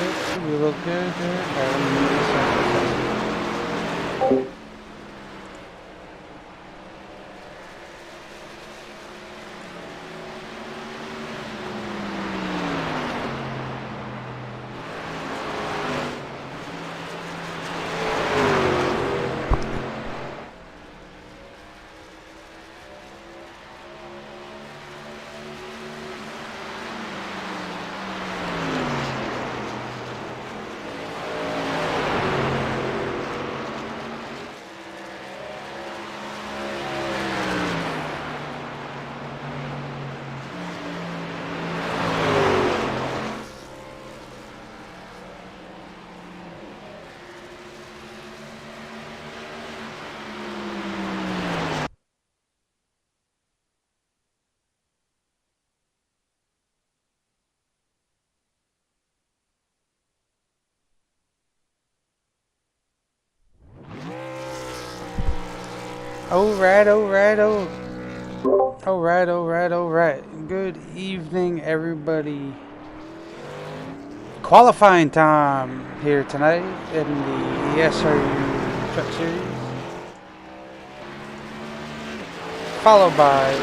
it. You look good there. Alright, let me move this up. Alright, alright, alright, alright, alright. Good evening, everybody. Qualifying time here tonight in the SRU Truck Series. Followed by...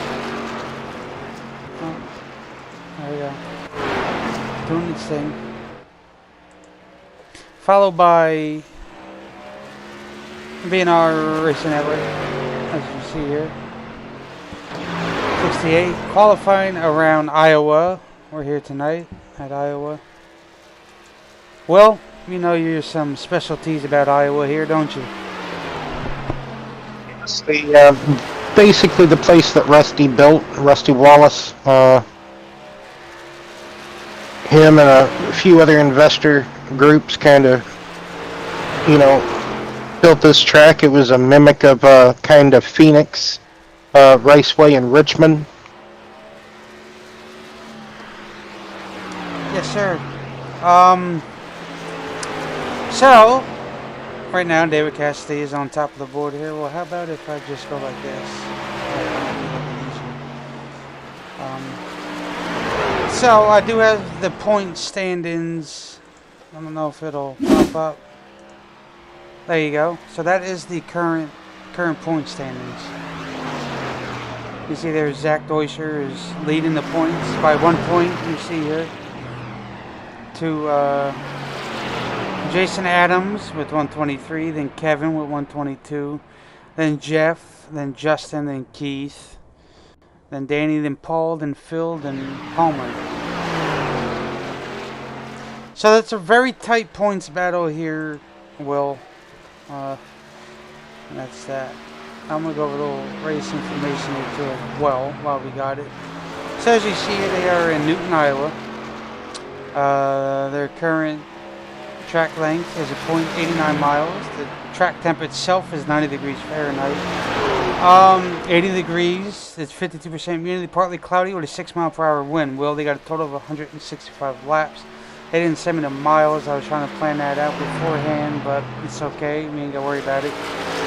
Oh, there we go. Doing its thing. Followed by... BNR Racing Network, as you see here. 68, qualifying around Iowa. We're here tonight at Iowa. Well, you know you're some specialties about Iowa here, don't you? It's basically the place that Rusty built, Rusty Wallace. Him and a few other investor groups kind of, built this track. It was a mimic of kind of Phoenix Raceway in Richmond. Yes, sir. So, right now David Cassidy is on top of the board here. Well, how about if I just go like this? So, I do have the point stand-ins. I don't know if it'll pop up. There you go. So that is the current point standings. You see there, Zach Deuscher is leading the points by 1 point. You see here to Jason Adams with 123, then Kevin with 122, then Jeff, then Justin, then Keith, then Danny, then Paul, then Phil, then Palmer. So that's a very tight points battle here, Will. And that's that. I'm going to go over a little race information here too as well while we got it. So as you see, they are in Newton, Iowa. Their current track length is a 0.89 miles. The track temp itself is 90 degrees Fahrenheit. 80 degrees. It's 52% humidity, partly cloudy with a 6-mile-per-hour wind. Well, they got a total of 165 laps. They didn't send me the miles. I was trying to plan that out beforehand, but it's okay. We ain't got to worry about it.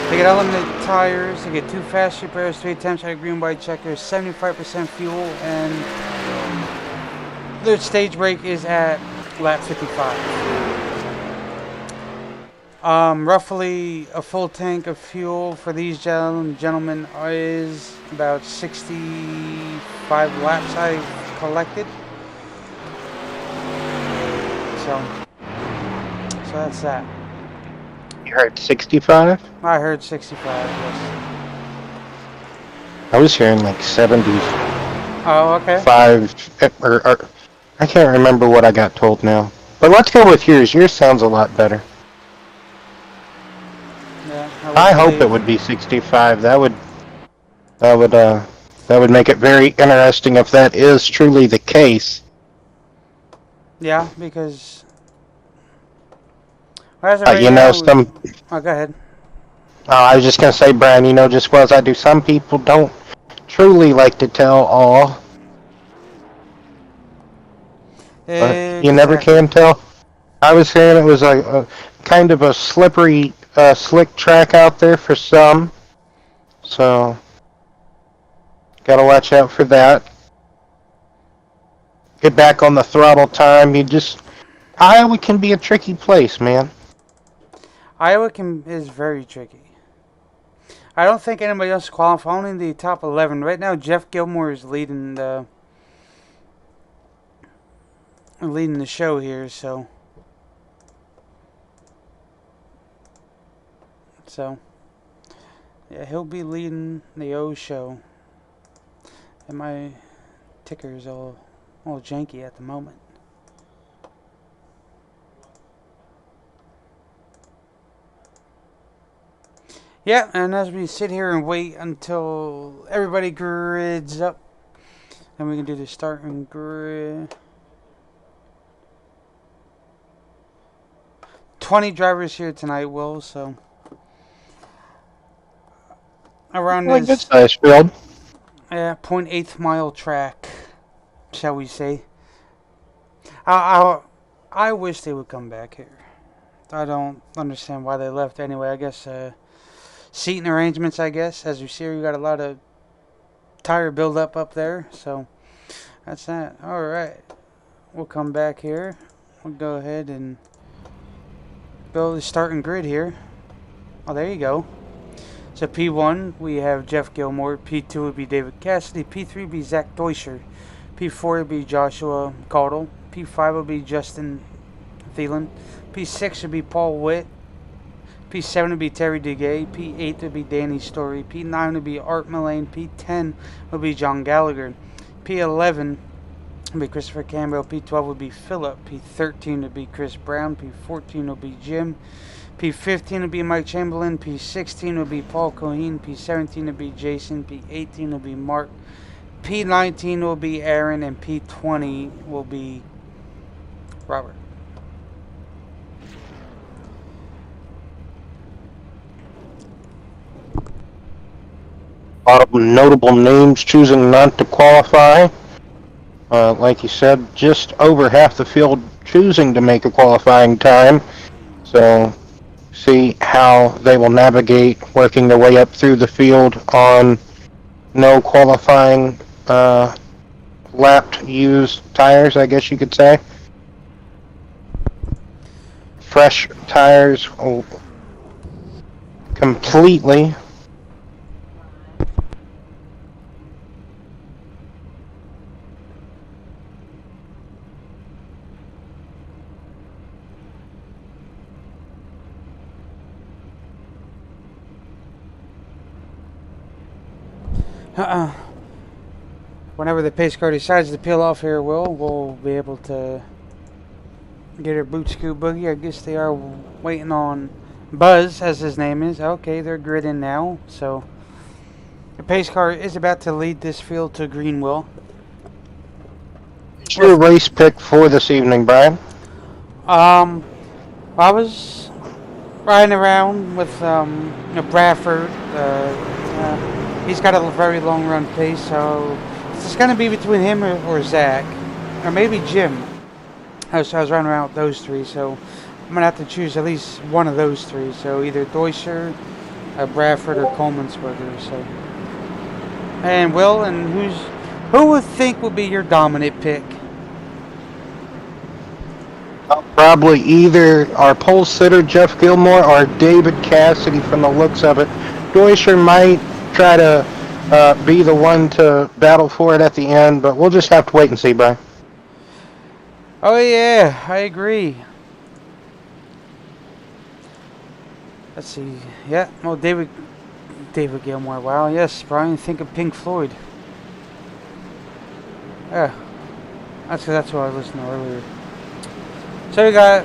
They get unlimited tires. They get 2 fast repairs, 3 attempts at a green white checker, 75% fuel, and their stage break is at lap 55. Roughly a full tank of fuel for these gentlemen is about 65 laps I've collected. So that's that. You heard 65? I heard 65, yes. I was hearing like 70. Oh, okay. 5, or I can't remember what I got told now. But let's go with yours. Yours sounds a lot better. Yeah, I hope it would be 65. That would make it very interesting if that is truly the case. Yeah, because Oh, go ahead. I was just gonna say, Brian, just well as I do, some people don't truly like to tell all. But you never can tell. I was hearing it was a kind of a slippery, slick track out there for some. So, gotta watch out for that. Get back on the throttle time. You just Iowa can be a tricky place, man. Iowa is very tricky. I don't think anybody else qualifies. Only the top 11 right now. Jeff Gilmore is leading the show here. So yeah, he'll be leading the O show. And my ticker is all janky at the moment. Yeah, and as we sit here and wait until everybody grids up, then we can do the starting grid. 20 drivers here tonight, Will, so around Like this good size field. 0.8 mile track, shall we say. I wish they would come back here. I don't understand why they left anyway. I guess seating arrangements, I guess. As you see, we got a lot of tire buildup up there, so that's that. Alright, we'll come back here. We'll go ahead and build the starting grid here. Oh, there you go. So P1, we have Jeff Gilmore. P2 would be David Cassidy. P3 would be Zach Deuscher. P4 would be Joshua Caudle. P5 would be Justin Thielen. P6 would be Paul Witt. P7 would be Terry Duguay. P8 would be Danny Story. P9 would be Art Mullane. P10 would be John Gallagher. P11 would be Christopher Campbell. P12 would be Phillip. P13 would be Chris Brown. P14 would be Jim. P15 would be Mike Chamberlain. P16 would be Paul Coheen. P17 would be Jason. P18 would be Mark. P19 will be Aaron. And P20 will be Robert. A lot of notable names choosing not to qualify. Like you said, just over half the field choosing to make a qualifying time. So, see how they will navigate working their way up through the field on no qualifying lapped used tires, I guess you could say. Fresh tires completely. Whenever the pace car decides to peel off here, we'll be able to get our boot scoot boogie. I guess they are waiting on Buzz, as his name is. Okay, they're gridding now. So the pace car is about to lead this field to green, Will. What's your race pick for this evening, Brian? I was riding around with Bradford. He's got a very long run pace, so it's going to be between him or Zach, or maybe Jim. So I was running around with those three, so I'm going to have to choose at least one of those three. So either Deuscher, Bradford, or Coleman-Swerger. So, and Will, and who would think would be your dominant pick? Probably either our pole sitter Jeff Gilmore or David Cassidy from the looks of it. Deuscher might try to be the one to battle for it at the end, but we'll just have to wait and see, Brian. Oh yeah, I agree. Let's see. Yeah, well, David Gilmore. Wow, yes, Brian. Think of Pink Floyd. Yeah, that's what I was listening to earlier. So we got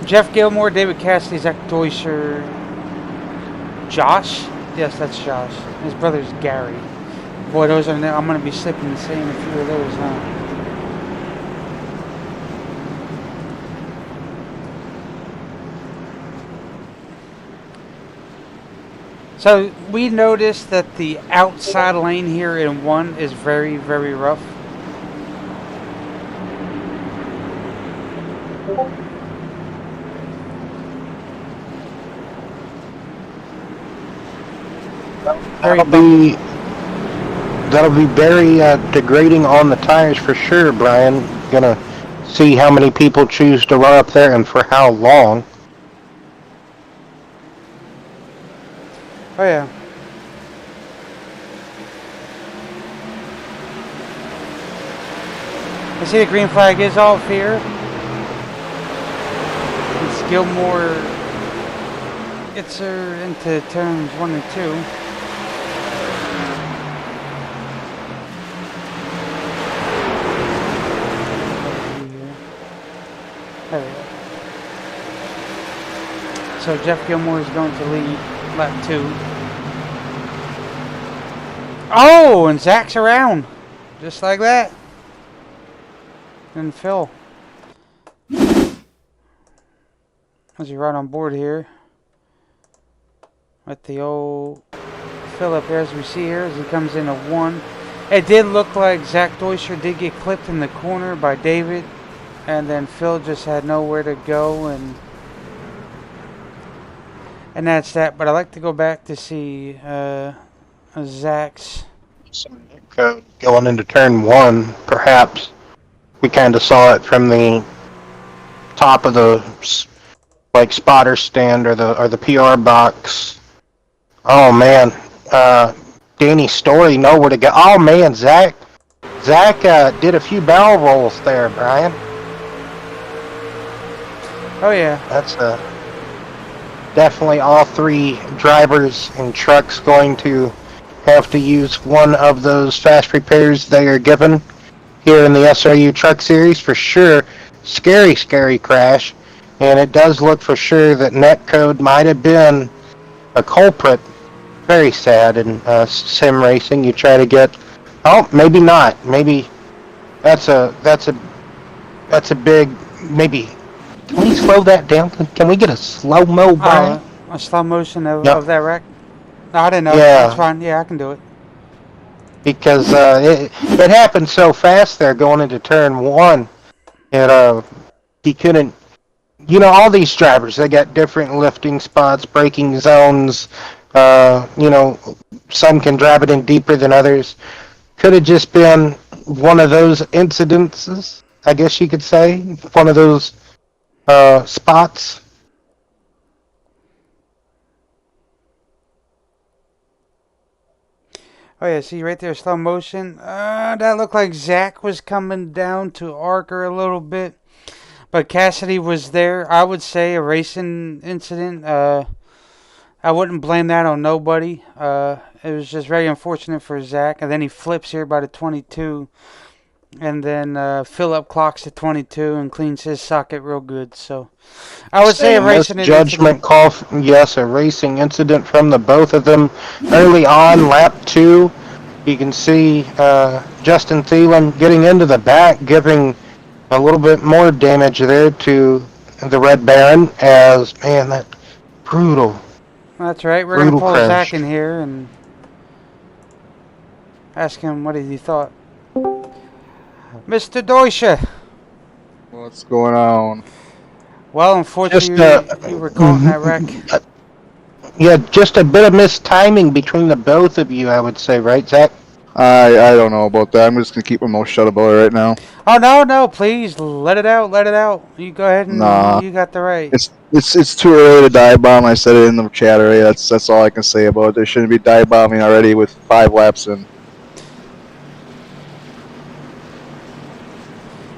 Jeff Gilmore, David Cassidy, Zach Deuscher, Josh. Yes, that's Josh. His brother's Gary. Boy, those are. I'm gonna be slipping and saying a few of those, huh? So we noticed that the outside lane here in 1 is very, very rough. That'll be very degrading on the tires for sure, Brian. Gonna see how many people choose to run up there and for how long. Oh yeah. I see the green flag is off here. It's Gilmore gets her into turns 1 and 2. There we go. So Jeff Gilmore is going to lead lap 2. Oh, and Zach's around. Just like that. And Phil. As he right on board here. With the old Philip here, as we see here, as he comes in a 1. It did look like Zach Deuscher did get clipped in the corner by David. And then Phil just had nowhere to go, and that's that. But I like to go back to see Zach's Going into turn 1, perhaps we kind of saw it from the top of the spotter stand or the PR box. Oh man, Danny Story nowhere to go. Oh man, Zach did a few barrel rolls there, Brian. Oh yeah. That's definitely all 3 drivers and trucks going to have to use one of those fast repairs they are given here in the SRU Truck Series for sure. Scary crash, and it does look for sure that netcode might have been a culprit. Very sad in sim racing. You try to get, oh, maybe not. Maybe that's a big maybe. Can we slow that down? Can we get a slow-mo, Brian? A slow motion of that wreck? No, I didn't know. Yeah. That's fine. Yeah, I can do it. Because it happened so fast there going into turn 1. And he couldn't... You know, all these drivers, they got different lifting spots, braking zones. You know, some can drive it in deeper than others. Could have just been one of those incidences, I guess you could say. One of those... spots. Oh yeah, see right there, slow motion. That looked like Zach was coming down to arc her a little bit, but Cassidy was there. I would say a racing incident. I wouldn't blame that on nobody. It was just very unfortunate for Zach, and then he flips here by the 22. And then Philip clocks at 22 and cleans his socket real good. So I would say a racing judgment call. Yes, a racing incident from the both of them early on, lap 2. You can see Justin Thielen getting into the back, giving a little bit more damage there to the Red Baron. As man, that brutal. That's right. We're gonna pull Zach in here and ask him what he thought. Mr. Deuscher. What's going on? Well, unfortunately, you were caught in that wreck. Yeah, just a bit of mistiming between the both of you, I would say, right, Zach? I don't know about that. I'm just gonna keep my mouth shut about it right now. Oh no, please let it out, let it out. You go ahead and you got the right. It's too early to dive bomb. I said it in the chat already. That's all I can say about it. There shouldn't be dive bombing already with 5 laps in.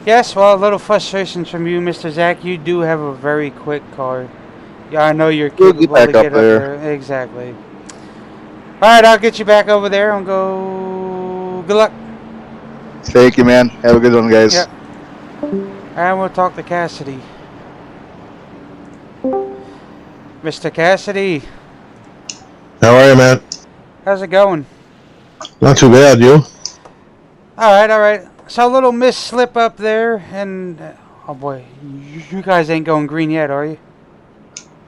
Yes, well, a little frustration from you, Mr. Zach. You do have a very quick car. Yeah, I know you're capable to get up there. Exactly. All right, I'll get you back over there and go. Good luck. Thank you, man. Have a good one, guys. Yep. And we'll talk to Cassidy. Mr. Cassidy. How are you, man? How's it going? Not too bad, you? All right. So a little missed slip up there, and oh boy, you guys ain't going green yet, are you?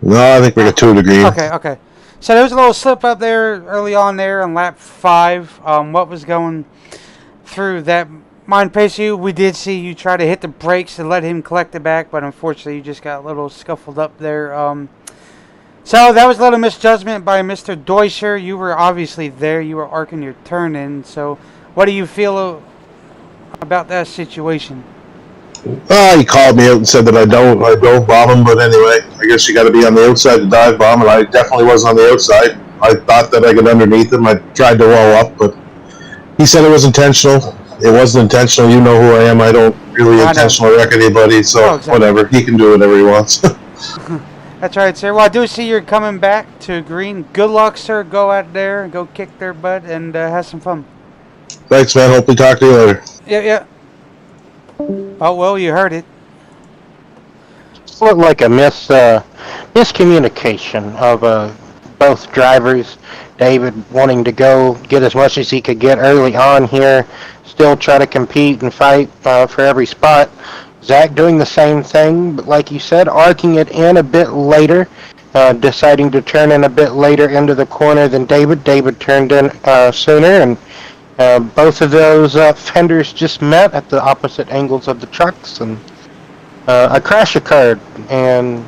No, I think we got 2 to green. Okay. So there was a little slip up there early on there on lap 5. What was going through that mind pace you? We did see you try to hit the brakes to let him collect it back, but unfortunately you just got a little scuffled up there. So that was a little misjudgment by Mr. Deuscher. You were obviously there. You were arcing your turn in. So what do you feel about that situation? He called me out and said that I don't bomb him, but anyway, I guess you got to be on the outside to dive bomb, and I definitely wasn't on the outside. I thought that I could underneath him. I tried to roll up, but he said it was intentional. It wasn't intentional. You know who I am. I don't really intentionally wreck anybody, so exactly. Whatever. He can do whatever he wants. That's right, sir. Well, I do see you're coming back to green. Good luck, sir. Go out there, go kick their butt, and have some fun. Thanks, man. Hope we talk to you later. Yeah. Oh, well, you heard it. It looked like a miscommunication of both drivers. David wanting to go get as much as he could get early on here, still try to compete and fight for every spot. Zach doing the same thing, but like you said, arcing it in a bit later, deciding to turn in a bit later into the corner than David. David turned in sooner, and both of those fenders just met at the opposite angles of the trucks, and a crash occurred. And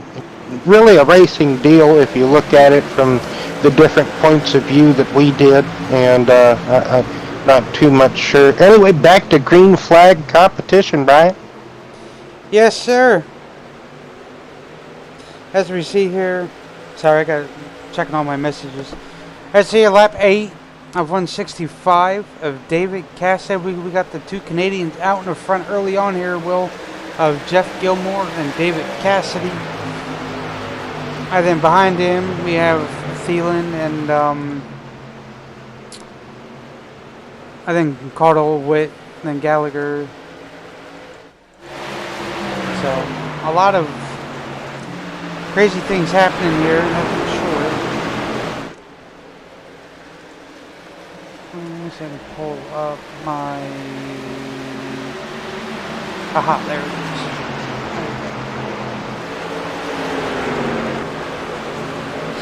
really a racing deal if you look at it from the different points of view that we did, and I'm not too much sure. Anyway, back to green flag competition, Brian. Yes, sir. As we see here, sorry, I got checking all my messages. As we see, lap 8 of 165 of David Cassidy. We got the two Canadians out in the front early on here, Will, of Jeff Gilmore and David Cassidy. And then behind him we have Thielen and I think Cardle, Witt, and then Gallagher. So a lot of crazy things happening here, nothing short. Let me see if I can pull up my... Aha, there it is.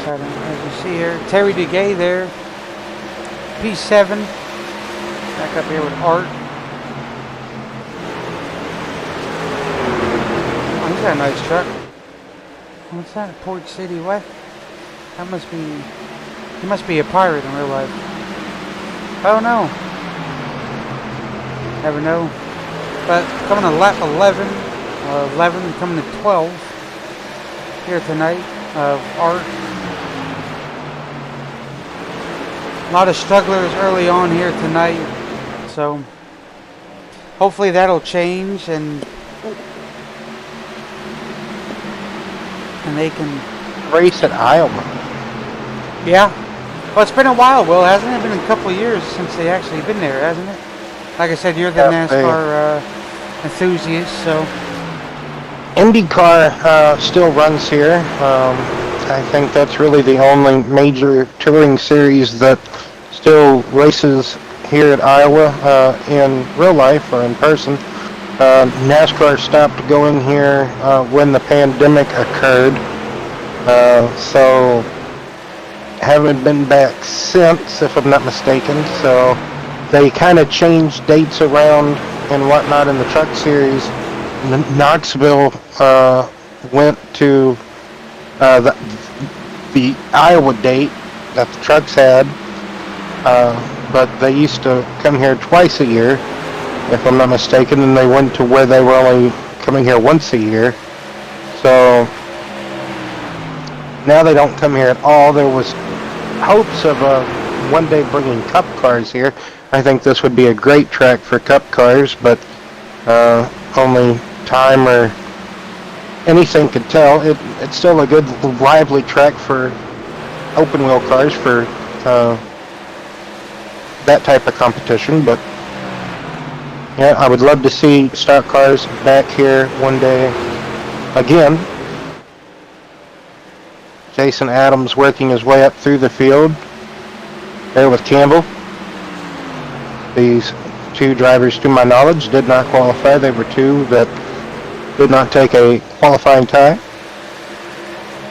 As you see here, Terry DeGay there, P7, back up here with Art. Oh, he's got a nice truck. What's that, Port City? What? That must be, he must be a pirate in real life. Oh no. Never know. But coming to lap 11 coming to 12 here tonight of Art. A lot of strugglers early on here tonight, so hopefully that'll change and they can race at Iowa. Yeah, well, it's been a while, Will, hasn't it? It's been a couple of years since they actually been there, hasn't it? Like I said, you're the NASCAR enthusiast, so IndyCar still runs here. I think that's really the only major touring series that still races here at Iowa in real life or in person. NASCAR stopped going here when the pandemic occurred, so haven't been back since, if I'm not mistaken. So they kind of changed dates around and whatnot in the truck series. Knoxville went to the Iowa date that the trucks had, but they used to come here twice a year, if I'm not mistaken, and they went to where they were only coming here once a year. So now they don't come here at all. There was hopes of one day bringing cup cars here. I think this would be a great track for cup cars, but only time or anything could tell. It's still a good lively track for open wheel cars for that type of competition, but yeah, I would love to see stock cars back here one day again. Jason Adams working his way up through the field there with Campbell. These two drivers, to my knowledge, did not qualify. They were two that did not take a qualifying time.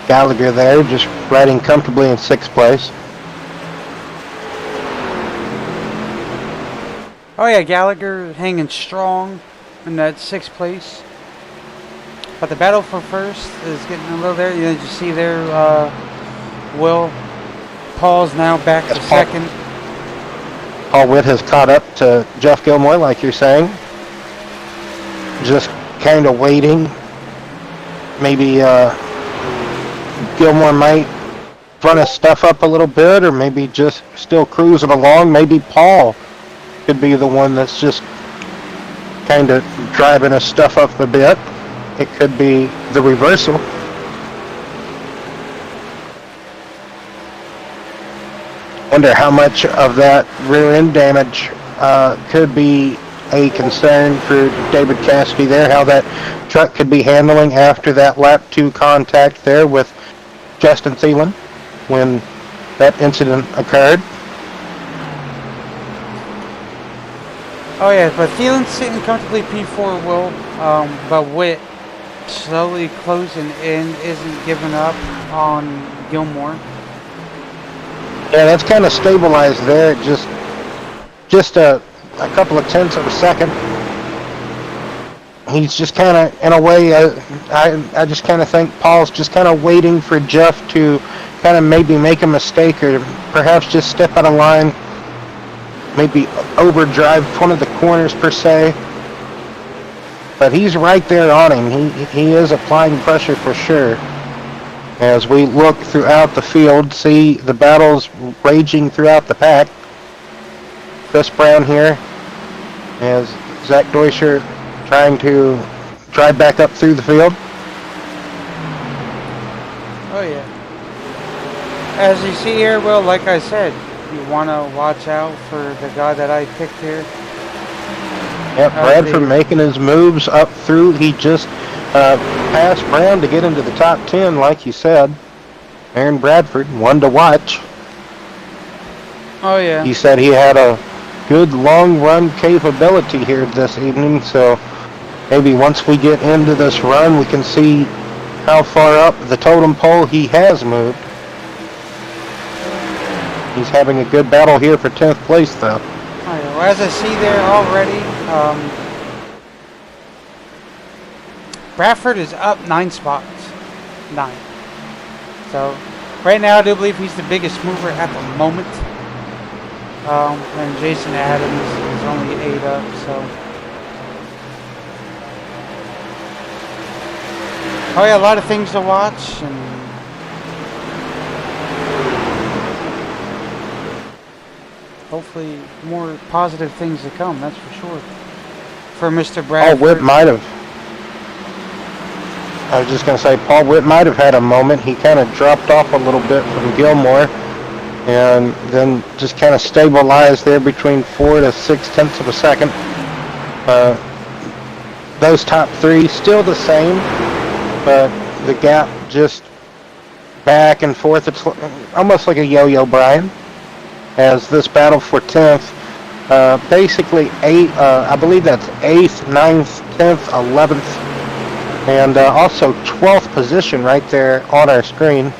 Gallagher there, just riding comfortably in 6th place. oh yeah, Gallagher hanging strong in that 6th place. But the battle for first is getting a little there. You see there, Will. Paul's now back to second. Paul Witt has caught up to Jeff Gilmore, like you're saying. Just kind of waiting. Maybe Gilmore might run his stuff up a little bit, or maybe just still cruising along. Maybe Paul could be the one that's just kind of driving his stuff up a bit. It could be the reversal. Wonder how much of that rear end damage could be a concern for David Cassidy there, how that truck could be handling after that lap 2 contact there with Justin Thielen when that incident occurred. Oh yeah, but Thielen's sitting comfortably P4 will, but Witt slowly closing in, isn't giving up on Gilmore. Yeah, that's kind of stabilized there. Just a couple of tenths of a second. He's just kind of, in a way, I just kind of think Paul's just kind of waiting for Jeff to kind of maybe make a mistake or perhaps just step out of line, maybe overdrive one of the corners per se. But he's right there on him. He is applying pressure for sure. As we look throughout the field, see the battles raging throughout the pack. Chris Brown here, as Zach Deutscher trying to drive back up through the field. Oh yeah. As you see here, Will, like I said, you want to watch out for the guy that I picked here. Yep, Bradford making his moves up through. He just passed Brown to get into the top 10, like you said. Aaron Bradford, one to watch. Oh yeah. He said he had a good long run capability here this evening, so maybe once we get into this run we can see how far up the totem pole he has moved. He's having a good battle here for 10th place though. Oh, yeah. Well, as I see there already, Bradford is up 9 spots. 9. So right now I do believe he's the biggest mover at the moment. And Jason Adams is only 8 up, so. Oh yeah, a lot of things to watch, and hopefully more positive things to come, that's for sure. For Mr. Bradford. Paul Witt might have. I was just going to say, Paul Witt might have had a moment. He kind of dropped off a little bit from Gilmore, and then just kind of stabilized there between 4 to 6 tenths of a second. Those top 3 still the same, but the gap just back and forth. It's almost like a yo-yo, Brian, as this battle for 10th. Basically, I believe that's 8th, 9th, 10th, 11th, and also 12th position right there on our screen.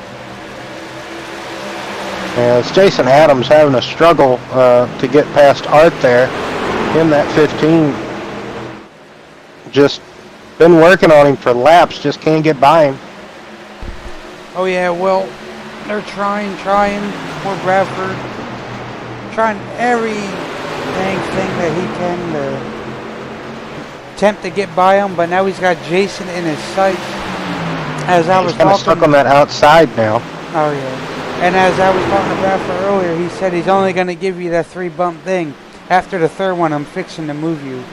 As Jason Adams having a struggle to get past Art there in that 15. Just been working on him for laps, just can't get by him. Oh yeah, well, they're trying, poor Bradford, trying every dang thing that he can to attempt to get by him, but now he's got Jason in his sights. As I was kind of stuck on that outside now. Oh yeah. And as I was talking to Bradford earlier, he said he's only going to give you that 3 bump thing. After the 3rd one, I'm fixing to move you.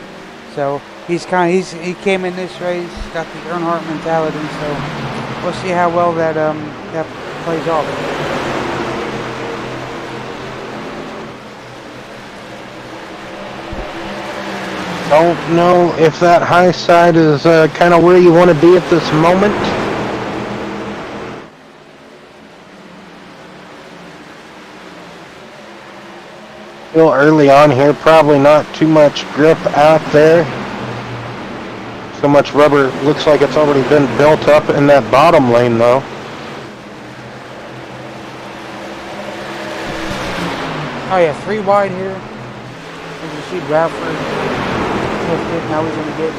So he came in this race, got the Earnhardt mentality. So we'll see how well that plays off. Don't know if that high side is kind of where you want to be at this moment. Still early on here, probably not too much grip out there. So much rubber looks like it's already been built up in that bottom lane though. Oh yeah, 3 wide here. As you see Bradford lifted, now he's going to get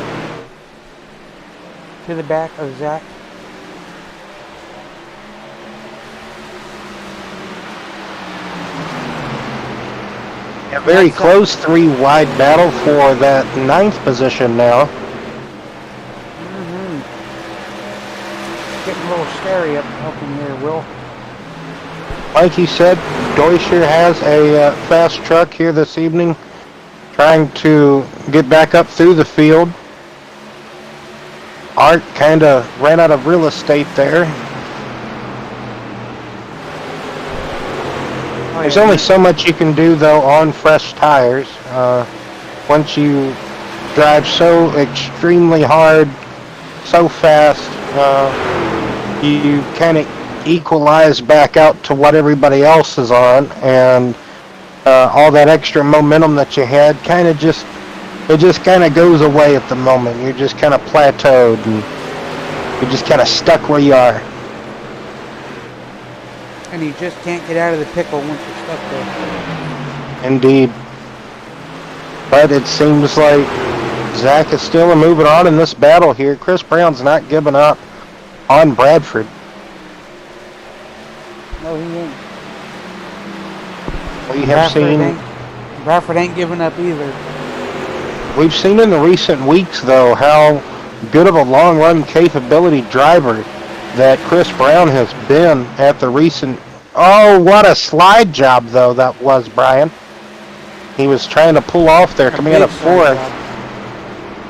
to the back of Zach. A very close 3 wide battle for that 9th position now. scary up in here, Will. Like you said, Deutscher has a fast truck here this evening, trying to get back up through the field. Art kind of ran out of real estate there. There's only so much you can do, though, on fresh tires. Once you drive so extremely hard, so fast, you kind of equalize back out to what everybody else is on, and all that extra momentum that you had it just kind of goes away at the moment. You're just kind of plateaued, and you're just kind of stuck where you are. And you just can't get out of the pickle once you're stuck there. Indeed. But it seems like Zach is still moving on in this battle here. Chris Brown's not giving up on Bradford. No, he ain't. We have seen... Bradford ain't giving up either. We've seen in the recent weeks, though, how good of a long-run capability driver that Chris Brown has been at the recent... Oh, what a slide job, though, that was, Brian. He was trying to pull off there, coming out of fourth.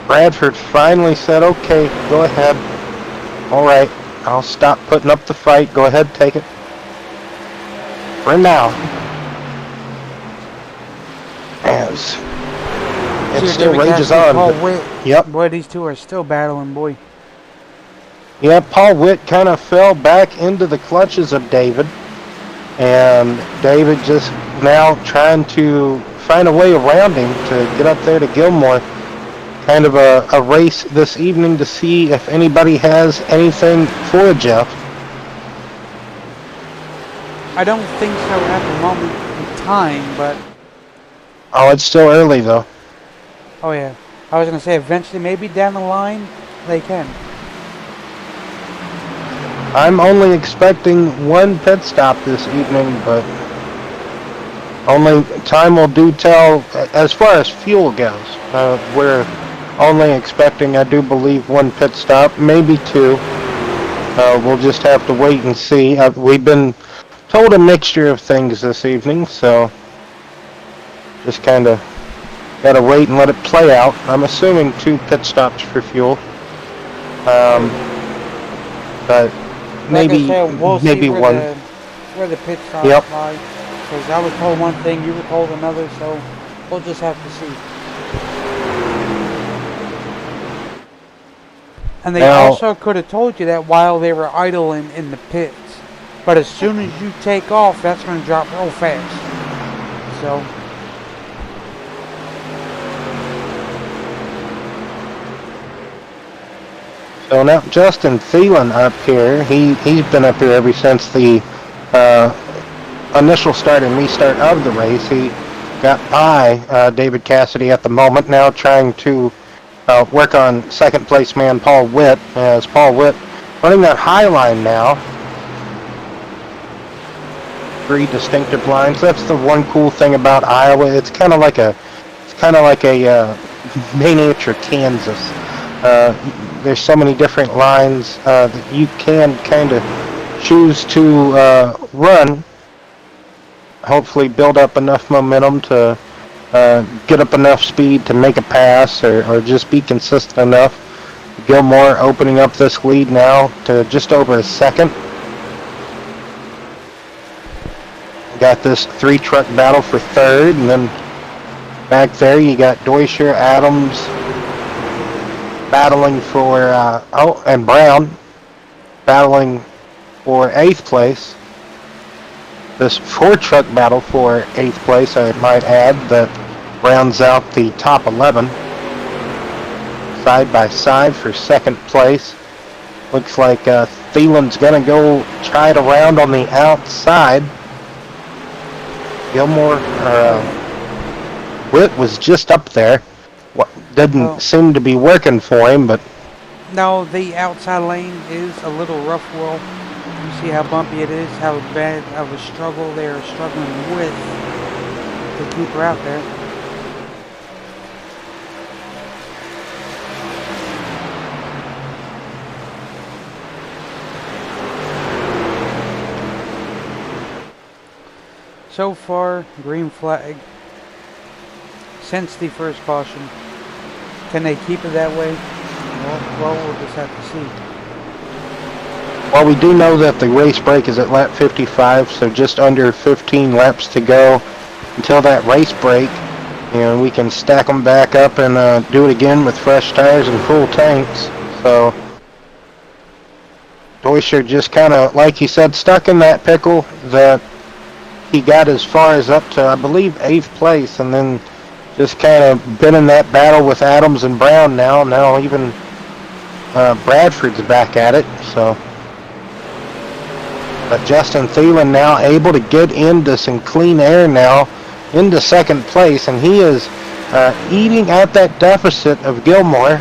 Bradford finally said, okay, go ahead. All right, I'll stop putting up the fight. Go ahead, take it. For now. As it still rages on. Paul Witt. Yep. Boy, these two are still battling, boy. Yeah, Paul Witt kind of fell back into the clutches of David. And David just now trying to find a way around him to get up there to Gilmore. Kind of a race this evening to see if anybody has anything for Jeff. I don't think so at the moment in time, but... Oh, it's still early, though. Oh, yeah. I was going to say, eventually, maybe down the line, they can. I'm only expecting one pit stop this evening, but only time will do tell. As far as fuel goes, we're only expecting, I do believe, one pit stop, maybe two. We'll just have to wait and see. We've been told a mixture of things this evening, so just kind of got to wait and let it play out. I'm assuming 2 pit stops for fuel. But maybe like I said, we'll maybe see one. Where the pit stops lie. Because I was told one thing, you were told another, so we'll just have to see. And they also could have told you that while they were idling in the pits. But as soon as you take off, that's going to drop real fast. So... So now Justin Thielen up here, he's been up here ever since the initial start and restart of the race. He got by David Cassidy at the moment, now trying to work on second place man Paul Witt, as Paul Witt running that high line now. 3 distinctive lines. That's the one cool thing about Iowa. It's kind of like a miniature Kansas. There's so many different lines that you can kind of choose to run. Hopefully build up enough momentum to get up enough speed to make a pass or just be consistent enough. Gilmore opening up this lead now to just over a second. Got this 3-truck battle for third, and then back there you got Deutscher, Adams, battling for, and Brown battling for 8th place. This 4-truck battle for 8th place, I might add, that rounds out the top 11. Side by side for 2nd place. Looks like Thielen's going to go try it around on the outside. Gilmore, Witt was just up there. Didn't seem to be working for him, but... No, the outside lane is a little rough, Will. You see how bumpy it is, how bad of a struggle they are struggling with to keep her out there. So far, green flag. Since the first caution. Can they keep it that way? Well, we'll just have to see. Well, we do know that the race break is at lap 55, so just under 15 laps to go until that race break. And we can stack them back up and do it again with fresh tires and full tanks. So, Deutscher just kind of, like he said, stuck in that pickle that he got as far as up to, I believe, 8th place, and then just kind of been in that battle with Adams and Brown now. Now even Bradford's back at it. So, but Justin Thielen now able to get into some clean air now, into 2nd place, and he is eating at that deficit of Gilmore,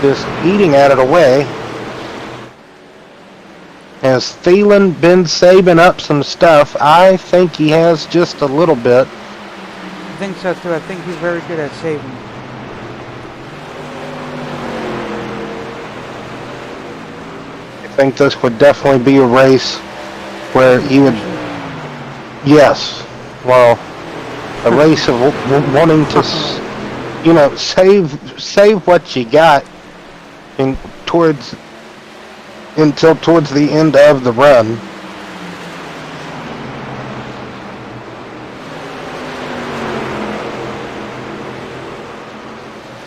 just eating at it away. Has Thielen been saving up some stuff? I think he has just a little bit. I think so too. I think he's very good at saving. I think this would definitely be a race where he would, yes, well, a race of wanting to, save what you got until towards the end of the run.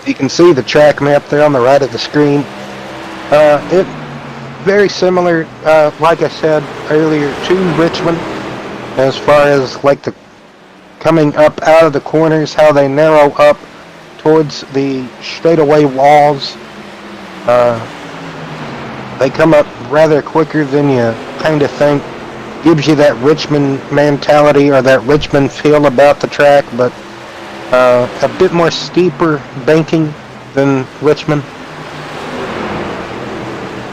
You can see the track map there on the right of the screen. It very similar, like I said earlier, to Richmond, as far as like the coming up out of the corners, how they narrow up towards the straightaway walls. They come up rather quicker than you kind of think. Gives you that Richmond mentality or that Richmond feel about the track, but a bit more steeper banking than Richmond.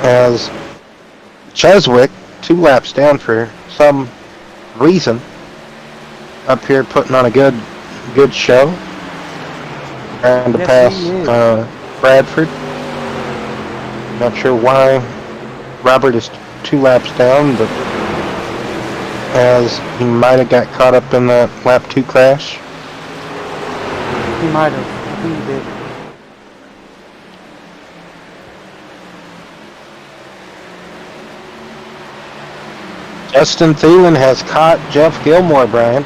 As Cheswick, 2 laps down for some reason, up here putting on a good show. Trying to pass Bradford. Not sure why Robert is 2 laps down, but as he might have got caught up in that lap 2 crash. He might have. I think he did. Justin Thielen has caught Jeff Gilmore, Brian.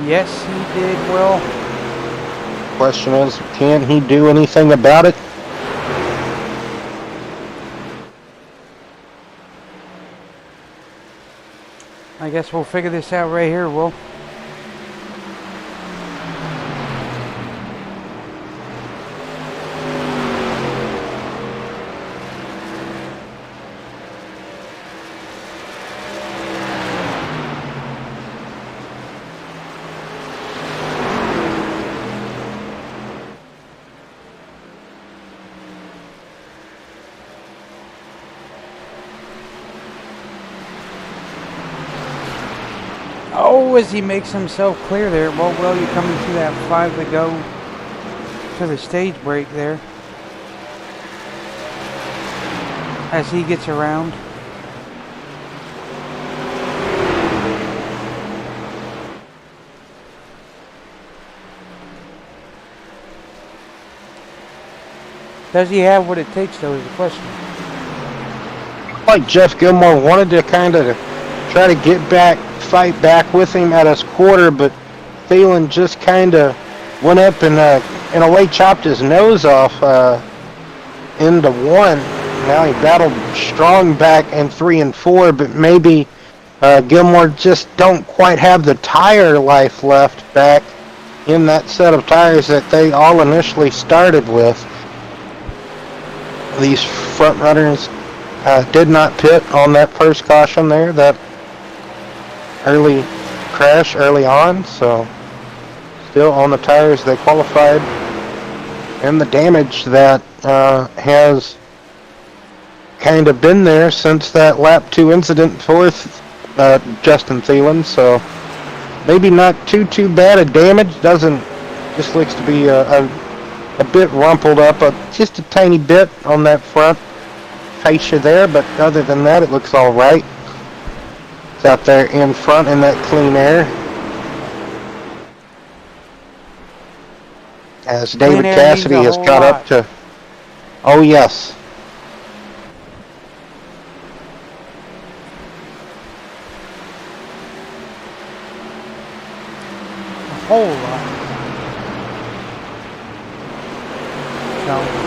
Yes, he did. Well, Question is, can he do anything about it? I guess we'll figure this out right here, Will. Oh, as he makes himself clear there. Well, you're coming to that 5 to go to the stage break there. As he gets around. Does he have what it takes, though, is the question. Like Jeff Gilmore wanted to kind of try to get back, fight back with him at his quarter, but Thielen just kind of went up and in a way chopped his nose off into 1. Now he battled strong back in 3 and 4, but maybe Gilmore just don't quite have the tire life left back in that set of tires that they all initially started with. These front runners did not pit on that first caution there, that early crash early on, so still on the tires they qualified. And the damage that has kind of been there since that lap 2 incident for Justin Thielen, so maybe not too bad a damage. Just looks to be a bit rumpled up, just a tiny bit on that front fascia there, but other than that it looks all right. It's out there in front in that clean air. As David Clean air means Cassidy a has whole caught lot. up to... Oh, yes. A whole lot. So,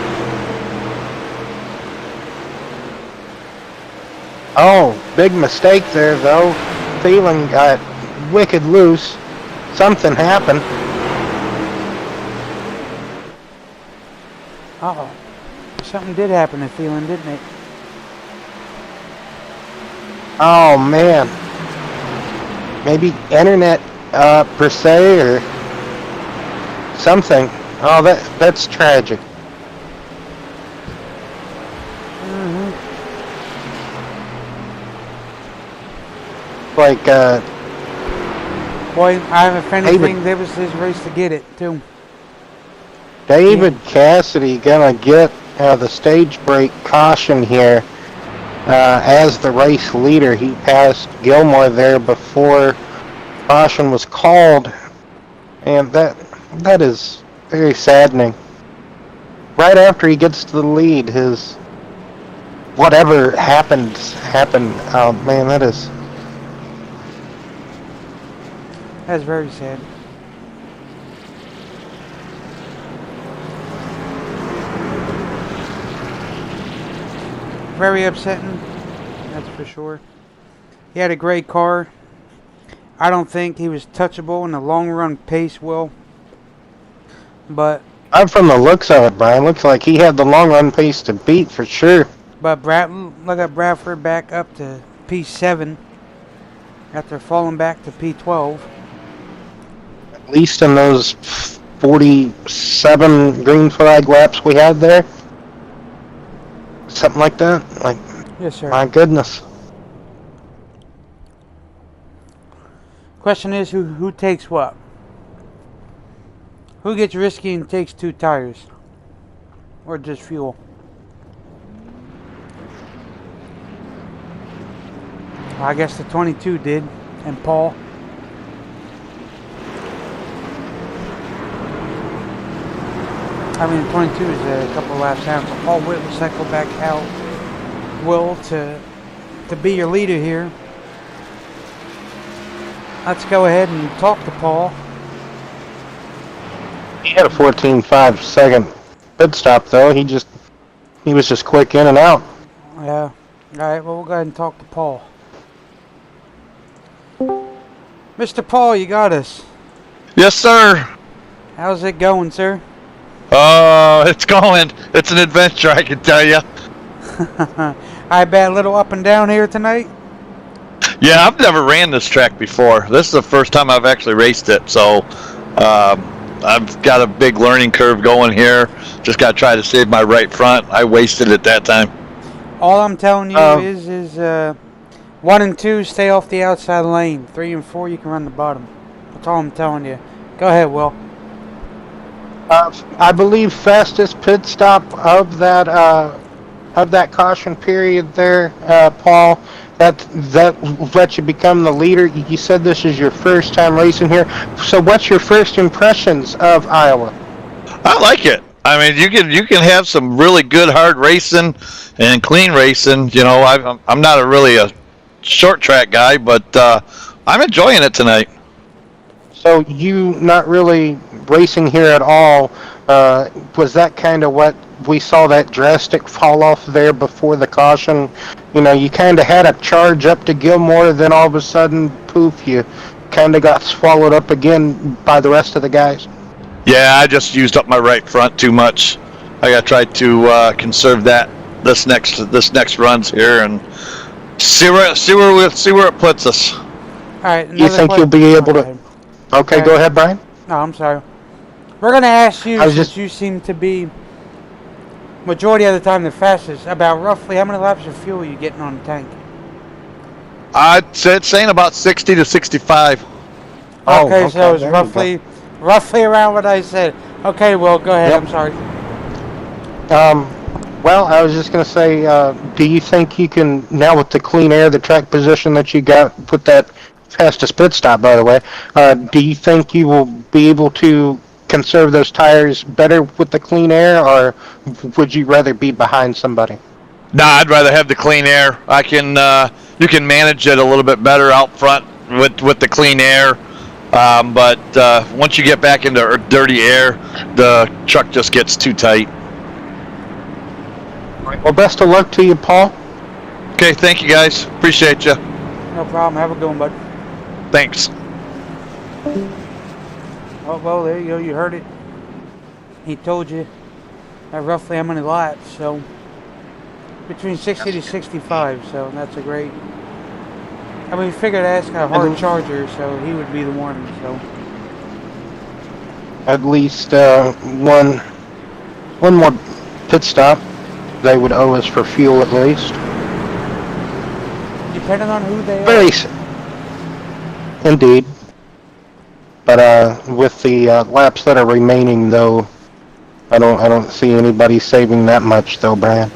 Oh, big mistake there, though. Thielen got wicked loose. Something happened. uh-oh. Something did happen to Thielen, didn't it? Oh, man. Maybe internet, per se, or something. Oh, that's tragic. Like, Boy, if anything, David- that was his race to get it, too. David Cassidy gonna get the stage break caution here. As the race leader, he passed Gilmore there before caution was called, and that is very saddening. Right after he gets to the lead, his whatever happened. Oh man, that's very sad. Very upsetting, that's for sure. He had a great car. I don't think he was touchable in the long run pace, Will. But from the looks of it, Brian. Looks like he had the long run pace to beat for sure. look at Bradford back up to P7 after falling back to P12. At least in those 47 green flag laps we had there. Something like that. Like, Yes, sir. my goodness. Question is, who takes what? Who gets risky and takes 2 tires? Or just fuel? Well, I guess the 22 did, and Paul. I mean, the 22 is a couple laps down, so Paul Witt will cycle back out. Will to be your leader here. Let's go ahead and talk to Paul. He had a 14.5 second pit stop though. He was just quick in and out. Yeah. Alright, well, we'll go ahead and talk to Paul. Mr. Paul, you got us. Yes, sir. How's it going, sir? It's going. It's an adventure, I can tell you. I bet a little up and down here tonight. Yeah, I've never ran this track before. This is the first time I've actually raced it, so I've got a big learning curve going here. Just got to try to save my right front. I wasted it that time. All I'm telling you is 1 and 2 stay off the outside lane. 3 and 4 you can run the bottom. That's all I'm telling you. Go ahead, Will. I believe fastest pit stop of that caution period there, Paul. That lets you become the leader. You said this is your first time racing here. So what's your first impressions of Iowa? I like it. I mean, you can have some really good hard racing and clean racing. You know, I'm not really a short track guy, but I'm enjoying it tonight. So you not really racing here at all. Was that kind of what we saw, that drastic fall off there before the caution? You know, you kind of had a charge up to Gilmore, then all of a sudden, poof, you kind of got swallowed up again by the rest of the guys. Yeah, I just used up my right front too much. I got to try to conserve that this next runs here and see where it puts us. All right. You think you'll be able to? Okay, go ahead, Brian. No, I'm sorry. We're going to ask you, since you seem to be, majority of the time, the fastest, about roughly how many laps of fuel are you getting on the tank? I'd say it's saying about 60 to 65. Okay, so it's roughly around what I said. Okay, well, go ahead. Yep. I'm sorry. Well, I was just going to say, do you think you can, now with the clean air, the track position that you got, put that fastest pit stop, by the way, do you think you will be able to conserve those tires better with the clean air, or would you rather be behind somebody? Nah, I'd rather have the clean air. I can, you can manage it a little bit better out front with the clean air. But once you get back into dirty air, the truck just gets too tight. Well, best of luck to you, Paul. Okay, thank you guys. Appreciate you. No problem. Have a good one, bud. Thanks. Oh, well, there you go. You heard it. He told you roughly how many laps. So between 60 to 65. So that's a great. I mean, we figured that's got a hard charger, so he would be the one. So At least one more pit stop they would owe us for fuel, at least. depending on who they Very are. indeed. But with the laps that are remaining, though, I don't see anybody saving that much, though, Brian.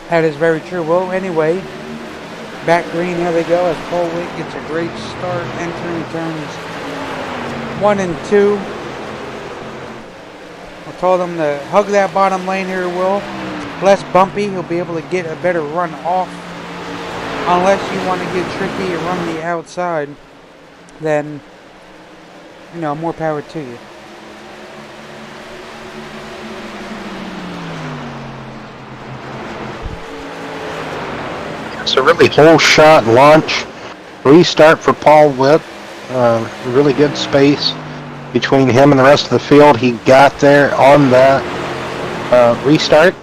That is very true. Well, anyway, back green, here they go as Paul Wick gets a great start entering turns 1 and 2. I told him to hug that bottom lane here, Will. Less bumpy, he'll be able to get a better run off. Unless you want to get tricky and run the outside, then, you know, more power to you. It's a really whole shot launch. Restart for Paul Witt. Really good space between him and the rest of the field. He got there on that restart.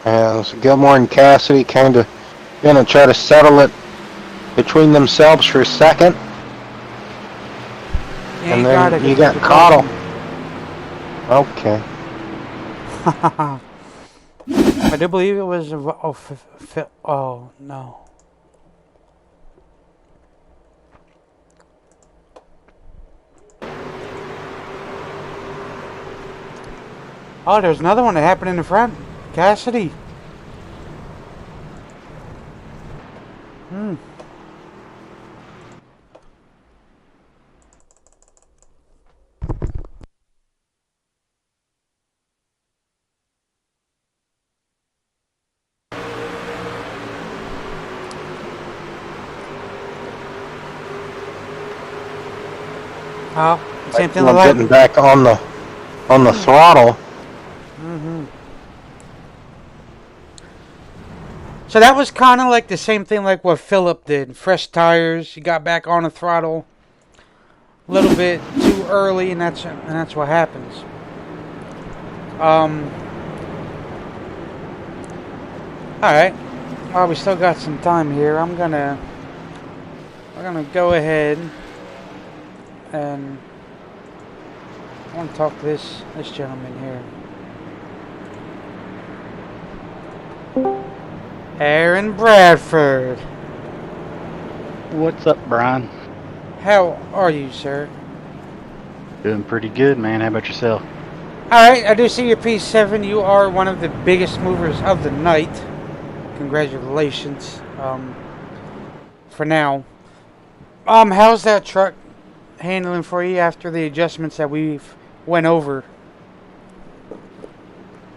So Gilmore and Cassidy kind of going to try to settle it between themselves for a second. Yeah, And then you got Cottle. Okay. I do believe it was. Oh no. Oh, there's another one that happened in the front. Cassidy. Oh, same thing I'm like getting back on the throttle. So that was kind of like the same thing like what Phillip did. Fresh tires, he got back on the throttle a little bit too early, and that's what happens. All right. Well, we still got some time here. We're gonna go ahead and I want to talk to this gentleman here. Aaron Bradford. What's up, Brian? How are you, sir? Doing pretty good, man. How about yourself? Alright, I do see your P7. You are one of the biggest movers of the night. Congratulations. For now. How's that truck handling for you after the adjustments that we've went over?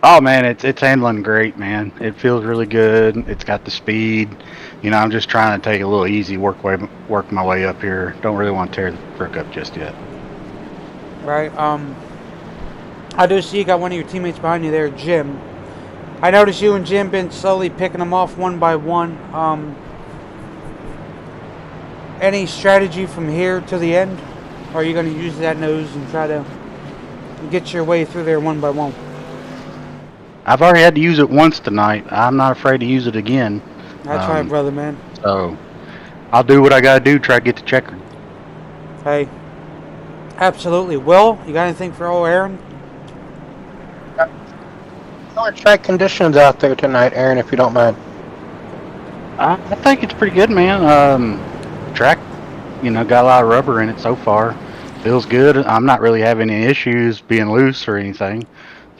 Oh man, it's handling great, man. It feels really good. It's got the speed. You know, I'm just trying to take a little easy work my way up here. Don't really want to tear the truck up just yet. Right. I do see you got one of your teammates behind you there, Jim. I noticed you and Jim been slowly picking them off one by one. Any strategy from here to the end? Or are you going to use that nose and try to get your way through there one by one? I've already had to use it once tonight. I'm not afraid to use it again. That's right, brother, man. So, I'll do what I gotta do, try to get the checker. Hey, absolutely. Will, you got anything for old Aaron? How are track conditions out there tonight, Aaron, if you don't mind? I think it's pretty good, man. Track, you know, got a lot of rubber in it so far. Feels good. I'm not really having any issues being loose or anything.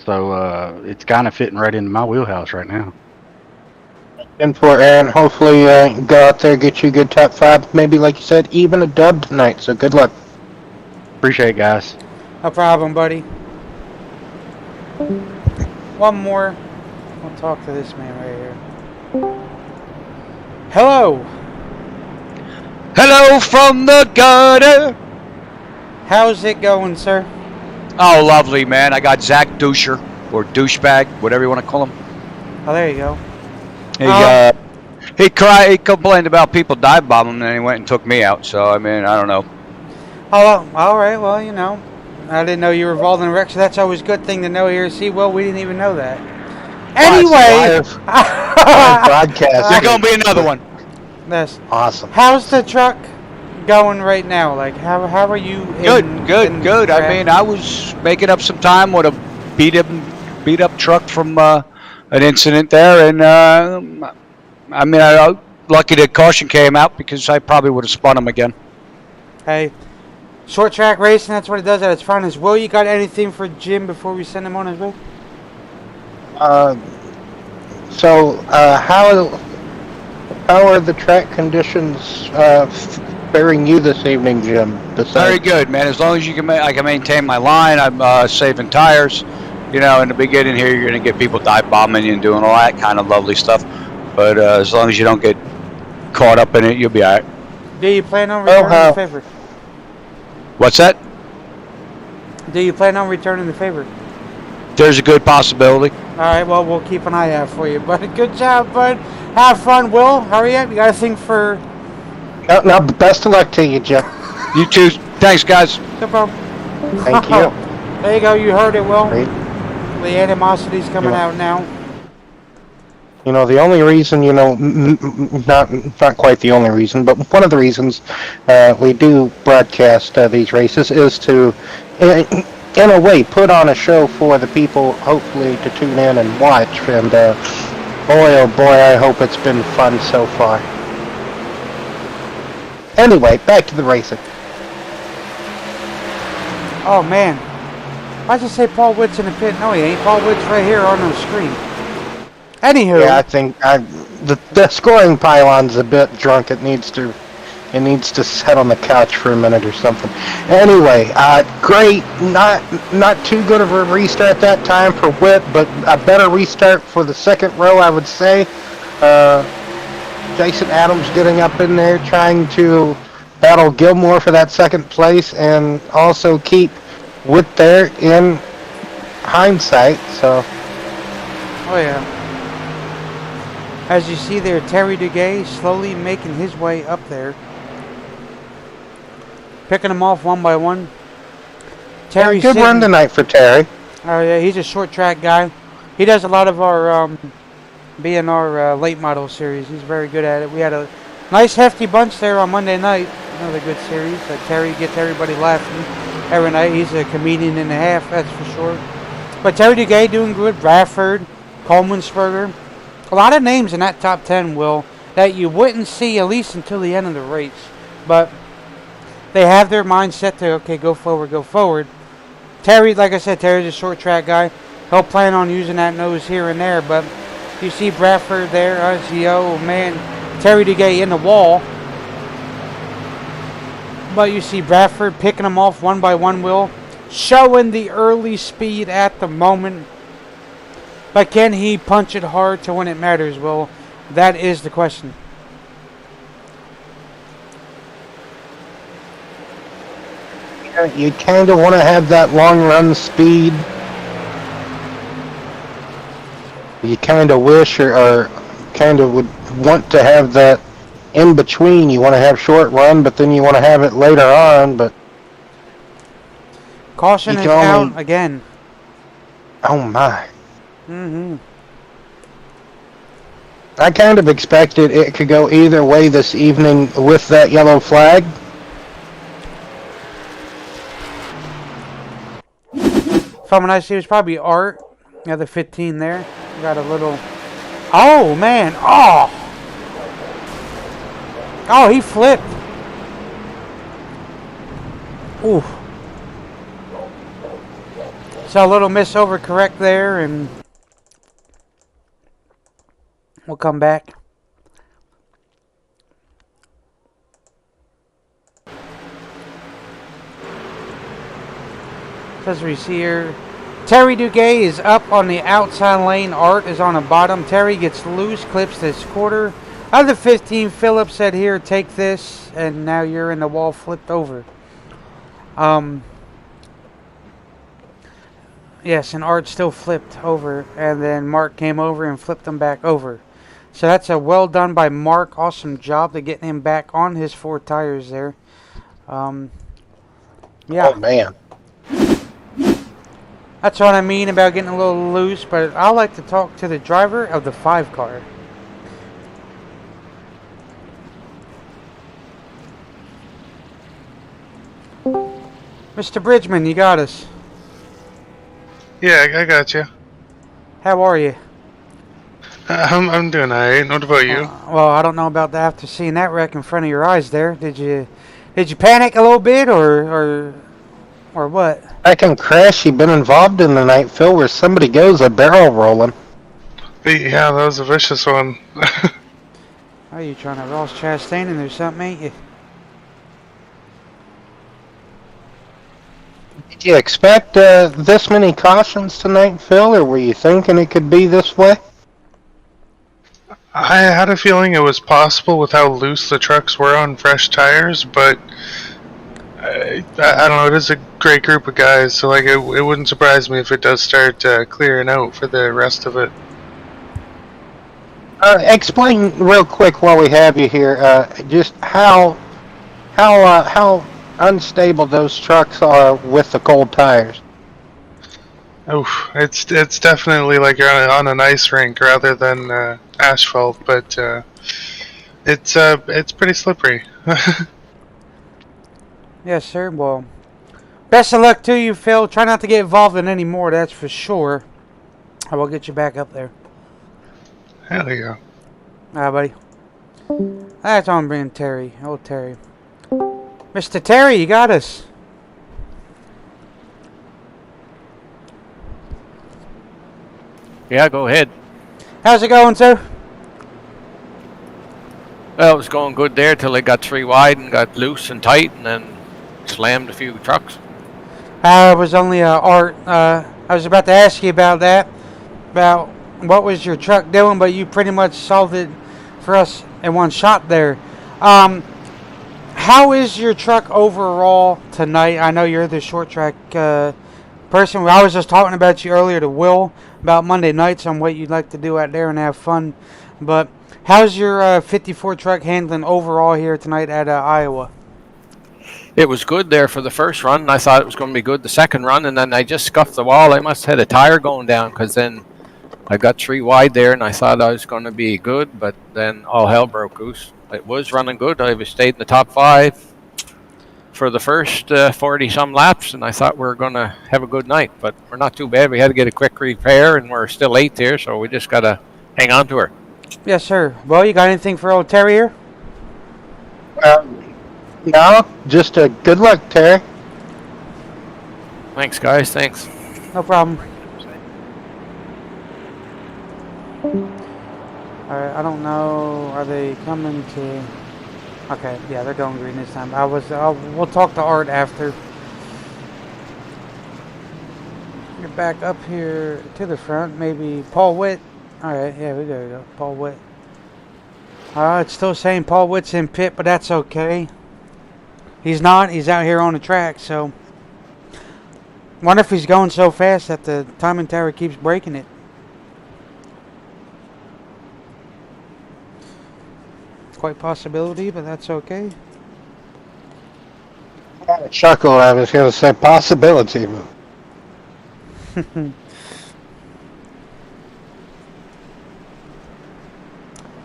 So it's kind of fitting right into my wheelhouse right now. And for Aaron, hopefully go out there, get you a good top 5. Maybe, like you said, even a dub tonight. So good luck. Appreciate it, guys. No problem, buddy. One more. I'll talk to this man right here. Hello. Hello from the gutter. How's it going, sir? Oh, lovely, man. I got Zach Doucher, or douchebag, whatever you want to call him. Oh, there you go. He complained about people dive bombing him, and he went and took me out. So I mean, I don't know. Oh, all right. Well, you know, I didn't know you were involved in a wreck, so that's always a good thing to know here. See, well, we didn't even know that. Anyway, Live broadcast. There's gonna be another one. That's Awesome. how's the truck going right now? Like, how are you? Good. I mean, I was making up some time with a beat up truck from an incident there, and I mean, lucky the caution came out because I probably would have spun him again. Hey, short track racing, that's what it does at its finest. Will, you got anything for Jim before we send him on his way? How are the track conditions faring you this evening, Jim? Very good, man. As long as you can, I can maintain my line. I'm saving tires. You know, in the beginning here, you're going to get people dive bombing you and doing all that kind of lovely stuff. But as long as you don't get caught up in it, you'll be all right. Do you plan on returning the favor? What's that? Do you plan on returning the favor? There's a good possibility. All right, well, we'll keep an eye out for you. But good job, bud. Have fun, Will. Hurry up. You got a thing for... No, best of luck to you, Jeff. You too. Thanks, guys. No problem. Thank you. There you go. You heard it, Will. Great. The animosity's coming out now. You know, the only reason, you know, not quite the only reason, but one of the reasons we do broadcast these races is to, in a way, put on a show for the people, hopefully, to tune in and watch. And boy, oh boy, I hope it's been fun so far. Anyway, back to the racing. Oh, man. Why'd you say Paul Witt's in the pit? No, he ain't. Paul Witt's right here on the screen. Anywho. Yeah, I think the scoring pylon's a bit drunk. It needs to sit on the couch for a minute or something. Anyway, great. Not too good of a restart that time for Witt, but a better restart for the second row, I would say. Jason Adams getting up in there, trying to battle Gilmore for that second place, and also keep Witt there in hindsight. So. Oh yeah. As you see there, Terry Duguay slowly making his way up there. Picking them off one by one. Terry, good run tonight for Terry. Oh yeah, he's a short track guy. He does a lot of our BNR late model series. He's very good at it. We had a nice hefty bunch there on Monday night. Another good series. Terry gets everybody laughing every night. He's a comedian and a half, that's for sure. But Terry Duguay doing good. Bradford, Coleman-Sperger. A lot of names in that top 10, Will, that you wouldn't see at least until the end of the race. But they have their mindset to, okay, go forward. Terry, like I said, Terry's a short track guy. He'll plan on using that nose here and there. But you see Bradford there, oh man, Terry Duguay in the wall. But you see Bradford picking them off one by one, Will, showing the early speed at the moment. But can he punch it hard to when it matters? Well, that is the question. You kind of want to have that long run speed. You kind of wish or kind of would want to have that in between. You want to have short run, but then you want to have it later on. But caution is out again. Oh my. Mm-hmm. I kind of expected it could go either way this evening with that yellow flag. From what I see, it was probably Art. Yeah, the 15 there. Got a little... Oh, man. Oh! Oh, he flipped. Ooh. So a little miss overcorrect there, and we'll come back. As we see here, Terry Duguay is up on the outside lane. Art is on the bottom. Terry gets loose, clips this quarter. Of the 15, Phillips said, here, take this, and now you're in the wall flipped over. Yes, and Art still flipped over, and then Mark came over and flipped him back over. So that's a well done by Mark. Awesome job to getting him back on his 4 tires there. Yeah. Oh, man. That's what I mean about getting a little loose, but I like to talk to the driver of the 5 car. Mr. Bridgman, you got us. Yeah, I got you. How are you? I'm doing alright. What about you? Well, I don't know about that after seeing that wreck in front of your eyes there. Did you panic a little bit or what? Second crash you've been involved in tonight, Phil, where somebody goes a barrel rolling. Yeah, that was a vicious one. Are you trying to Ross Chastain and there's something, ain't you? Did you expect this many cautions tonight, Phil, or were you thinking it could be this way? I had a feeling it was possible with how loose the trucks were on fresh tires, but I don't know, it is a great group of guys, so like it wouldn't surprise me if it does start clearing out for the rest of it. Explain real quick while we have you here, just how unstable those trucks are with the cold tires. Oh, it's definitely like you're on an ice rink rather than asphalt, but it's pretty slippery. Yes, sir. Well, best of luck to you, Phil. Try not to get involved in any more, that's for sure. I will get you back up there. Hell yeah. Alright, buddy. That's on bringing Terry. Oh, Terry. Mr. Terry, you got us. Yeah, go ahead. How's it going, sir? Well, it was going good there till they got 3 wide and got loose and tight and then slammed a few trucks. I was only Art. I was about to ask you about that. About what was your truck doing, but you pretty much solved it for us in one shot there. How is your truck overall tonight? I know you're the short track person. I was just talking about you earlier to Will about Monday nights on what you'd like to do out there and have fun. But how's your 54 truck handling overall here tonight at Iowa? It was good there for the first run. I thought it was going to be good the second run, and then I just scuffed the wall. I must have had a tire going down because then I got 3 wide there, and I thought I was going to be good, but then all hell broke loose. It was running good. I stayed in the top 5 for the first 40-some laps, and I thought we were going to have a good night, but we're not too bad. We had to get a quick repair, and we're still 8th here, so we just got to hang on to her. Yes, sir. Well, you got anything for old Terry here? No, just good luck, Terry. Thanks, guys. Thanks. No problem. Alright, I don't know. Are they coming to... Okay, yeah, they're going green this time. We'll talk to Art after. Get back up here to the front. Maybe Paul Witt. Alright, yeah, we go. Paul Witt. It's still saying Paul Witt's in pit, but that's okay. He's not. He's out here on the track, so... Wonder if he's going so fast that the timing tower keeps breaking it. Quite possibility, but that's okay. I had a chuckle. I was going to say possibility. But...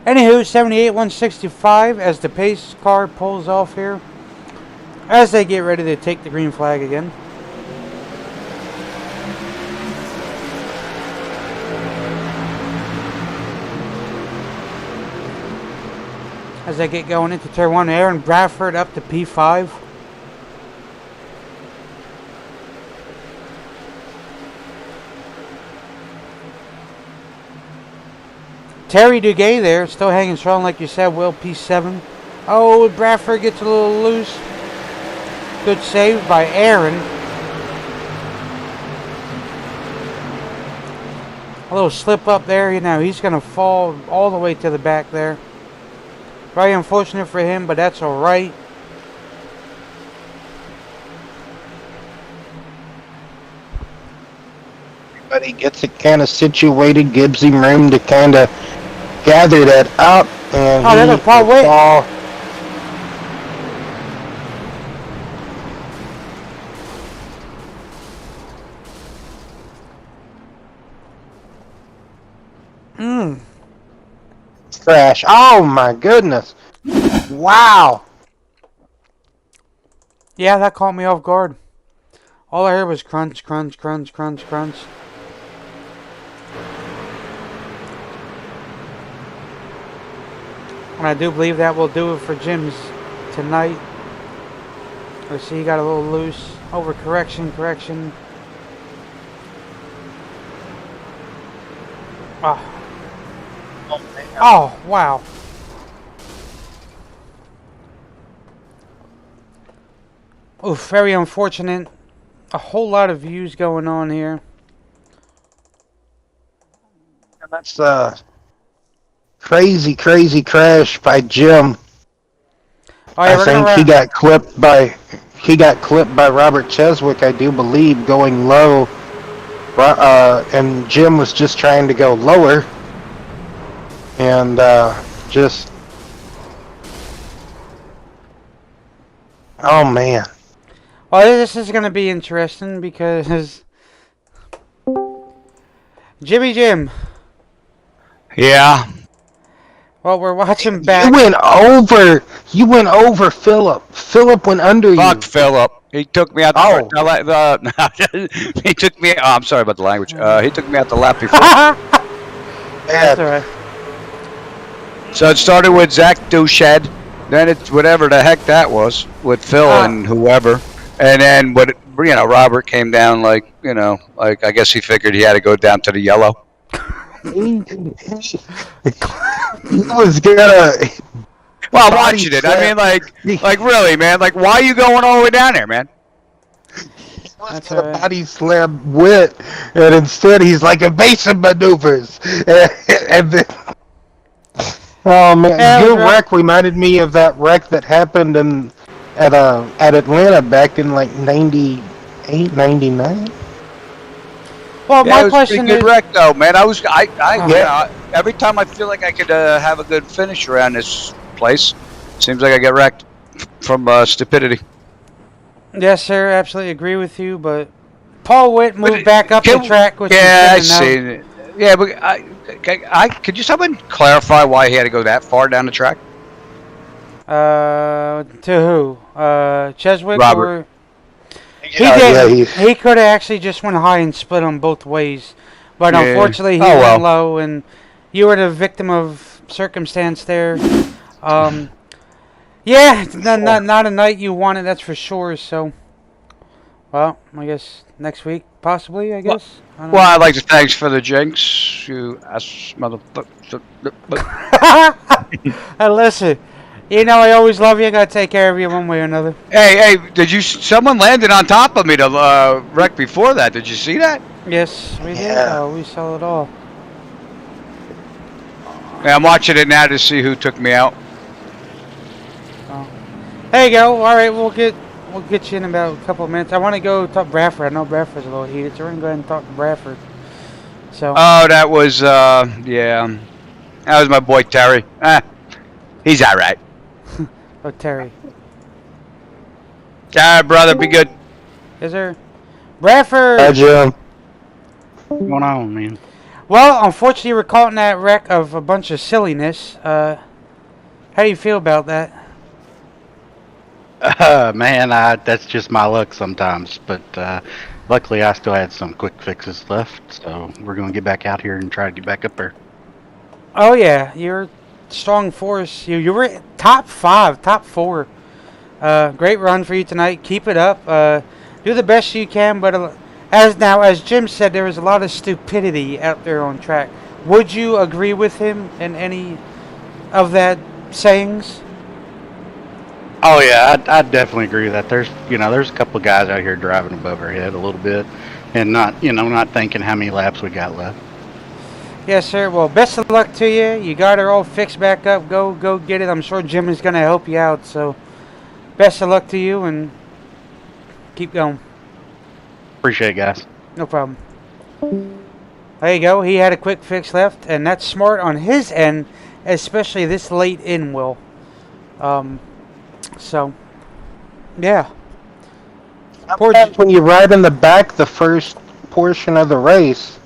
Anywho, 78-165 as the pace car pulls off here. As they get ready to take the green flag again. As they get going into turn 1, Aaron Bradford up to P5. Terry Duguay there, still hanging strong like you said, Will, P7. Oh, Bradford gets a little loose. Good save by Aaron. A little slip up there, you know, he's going to fall all the way to the back there. Very unfortunate for him, but that's all right. But he gets it kind of situated, gives him room to kind of gather that up, and Oh, there's a Paul Witt. Crash. Oh my goodness. Wow. Yeah, that caught me off guard. All I heard was crunch, crunch, crunch, crunch, crunch. And I do believe that will do it for Jim's tonight. Let's see, he got a little loose. Overcorrection, correction. Ah. Oh, wow. Oof, very unfortunate. A whole lot of views going on here. That's a crazy, crazy crash by Jim. Oh, yeah, I think he got clipped by Robert Cheswick, I do believe, going low. And Jim was just trying to go lower. And just, oh man. Well, this is going to be interesting because Jimmy Jim. Yeah. Well, we're watching back. You went over Philip. Philip went under you. Fuck Philip. He took me out he took me. Oh, I'm sorry about the language. He took me out the lap before. That's all right. So it started with Zach Douchad, then it's whatever the heck that was with Phil and whoever, and then Robert came down like I guess he figured he had to go down to the yellow. He was gonna. Well, I'm watching it. I mean, like really, man. Like, why are you going all the way down there, man? That's a body slam Witt, and instead he's like evasive maneuvers, and then. Oh man, your wreck reminded me of that wreck that happened at Atlanta back in like 98, 99. Well, Yeah, my it was question a pretty is, good wreck though, man. Every time I feel like I could have a good finish around this place, seems like I get wrecked from stupidity. yes, sir, absolutely agree with you. But Paul Witt moved back up the track, which I is see it. Yeah, but could you someone clarify why he had to go that far down the track? To who? Cheswick? Robert. Or he did. Yeah, he could have actually just went high and split them both ways, but unfortunately he went low, and you were the victim of circumstance there. Yeah, it's not a night you wanted, that's for sure. So, well, I guess next week, possibly. I guess. I'd like to thanks for the jinx, you ass motherfucker. Listen, I always love you. I gotta take care of you one way or another. Hey, someone landed on top of me to wreck before that. Did you see that? Yes, we did. We saw it all. Yeah, I'm watching it now to see who took me out. Oh. There you go. All right, we'll get you in about a couple of minutes. I want to go talk to Bradford. I know Bradford's a little heated, so we're gonna go ahead and talk to Bradford. So. Oh, that was that was my boy Terry. He's all right. Oh, Terry. All right, brother, be good. Is there Bradford? Hi, Jim. What's going on, man? Well, unfortunately, we're caught in that wreck of a bunch of silliness. How do you feel about that? Man, that's just my luck sometimes. But luckily, I still had some quick fixes left, so we're going to get back out here and try to get back up there. Oh yeah, you're a strong force. You were top 5, top 4. Great run for you tonight. Keep it up. Do the best you can. But as Jim said, there was a lot of stupidity out there on track. Would you agree with him in any of that sayings? Oh yeah, I'd definitely agree with that. There's a couple of guys out here driving above our head a little bit, and not thinking how many laps we got left. Yes, sir. Well, best of luck to you. You got her all fixed back up. Go get it. I'm sure Jim is going to help you out. So, best of luck to you and keep going. Appreciate it, guys. No problem. There you go. He had a quick fix left, and that's smart on his end, especially this late in, Will. So, yeah. Sometimes when you ride in the back the first portion of the race,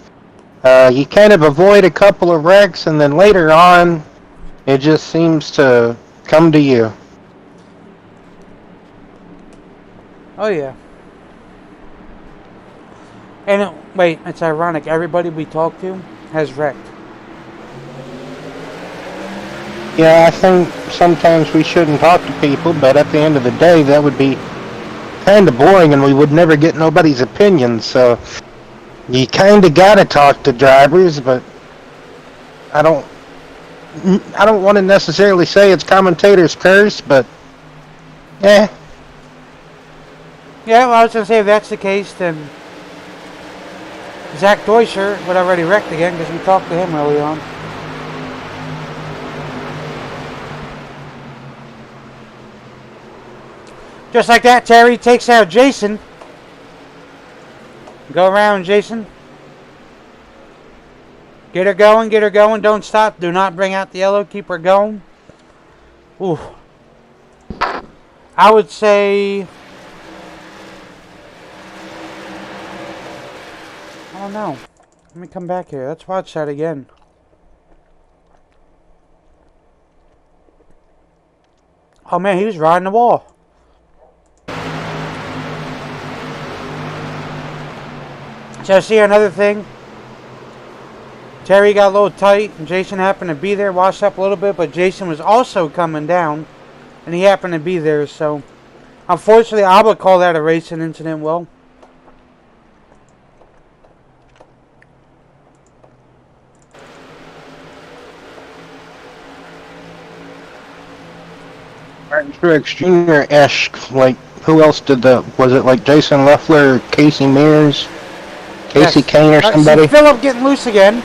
you kind of avoid a couple of wrecks, and then later on, it just seems to come to you. Oh, yeah. And wait, it's ironic. Everybody we talk to has wrecked. Yeah, I think sometimes we shouldn't talk to people, but at the end of the day, that would be kind of boring, and we would never get nobody's opinion, so you kind of gotta talk to drivers, but I don't want to necessarily say it's commentator's curse, but yeah, well, I was going to say if that's the case, then Zach Deuscher would already wrecked again because we talked to him early on. Just like that, Terry takes out Jason. Go around, Jason. Get her going, get her going. Don't stop. Do not bring out the yellow. Keep her going. Ooh. I would say... I don't know. Let me come back here. Let's watch that again. Oh man, he was riding the wall. So see another thing. Terry got a little tight and Jason happened to be there, washed up a little bit, but Jason was also coming down and he happened to be there, so unfortunately I would call that a racing incident, Will. Martin Truex Jr.-esque, like, who else did that? Was it like Jason Leffler or Casey Mears? Casey Kane or somebody? Phillip getting loose again.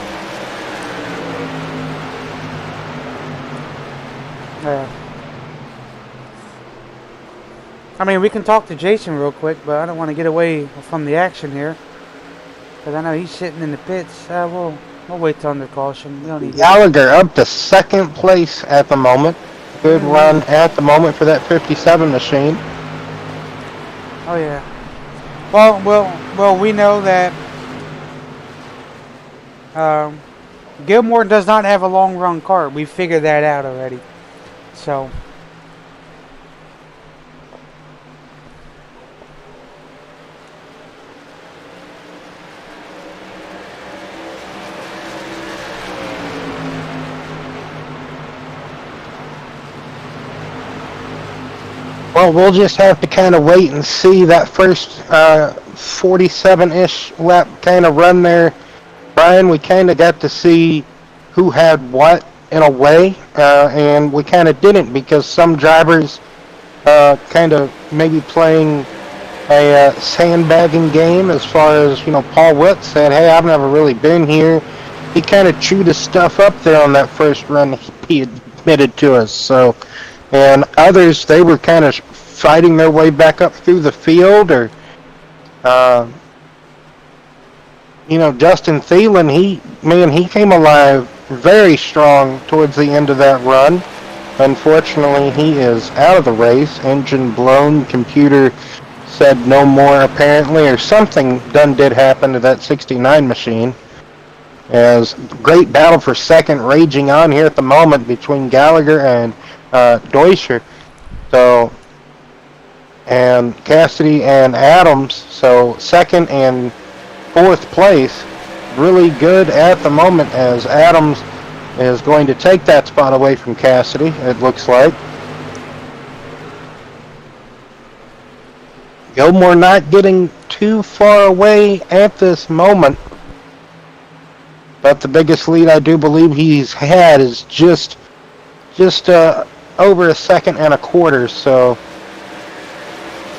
I mean, we can talk to Jason real quick, but I don't want to get away from the action here. Because I know he's sitting in the pits. We'll wait till under caution. We don't need Gallagher up to second place at the moment. Good run at the moment for that 57 machine. Oh, yeah. Well, we know that Gilmore does not have a long run car. We figured that out already. So... Well, we'll just have to kind of wait and see that first 47-ish lap kind of run there. Brian, we kind of got to see who had what in a way, and we kind of didn't because some drivers kind of maybe playing a sandbagging game as far as, Paul Witt said, hey, I've never really been here. He kind of chewed his stuff up there on that first run he admitted to us, so... And others, they were kind of fighting their way back up through the field, or, Justin Thielen, he came alive very strong towards the end of that run. Unfortunately, he is out of the race. Engine blown, computer said no more apparently, or something did happen to that 69 machine. As great battle for second raging on here at the moment between Gallagher and Deuscher, and Cassidy and Adams, so second and fourth place, really good at the moment as Adams is going to take that spot away from Cassidy, it looks like. Gilmore not getting too far away at this moment. But the biggest lead I do believe he's had is just over a second and a quarter. So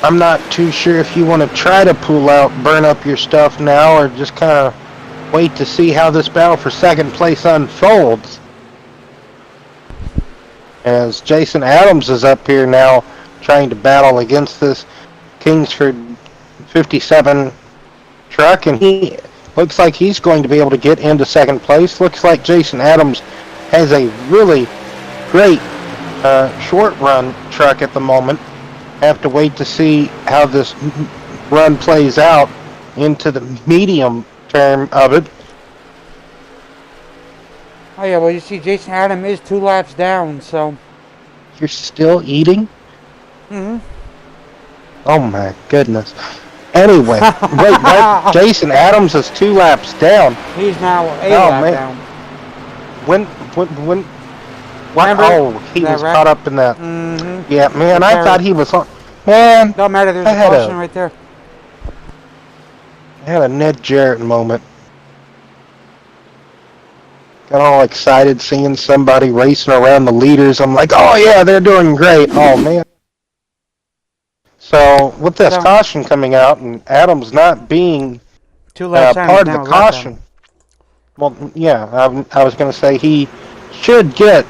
I'm not too sure if you want to try to pull out, burn up your stuff now, or just kind of wait to see how this battle for second place unfolds. As Jason Adams is up here now trying to battle against this Kingsford 57 truck, and he looks like he's going to be able to get into second place. Looks like Jason Adams has a really great short run truck at the moment. Have to wait to see how this run plays out into the medium term of it. Oh yeah, well you see Jason Adam is 2 laps down, so. You're still eating? Mm-hmm. Oh my goodness. Anyway, wait, Jason Adams is 2 laps down. He's now a lap down. When Remember? Oh, he was right? caught up in that. Mm-hmm. Yeah, man, I thought he was on. Man, don't matter, there's a caution right there. I had a Ned Jarrett moment. Got all excited seeing somebody racing around the leaders. I'm like, oh yeah, they're doing great. Oh man. So with this caution coming out and Adams not being 2 laps part of the caution, well, yeah, I was going to say he should get,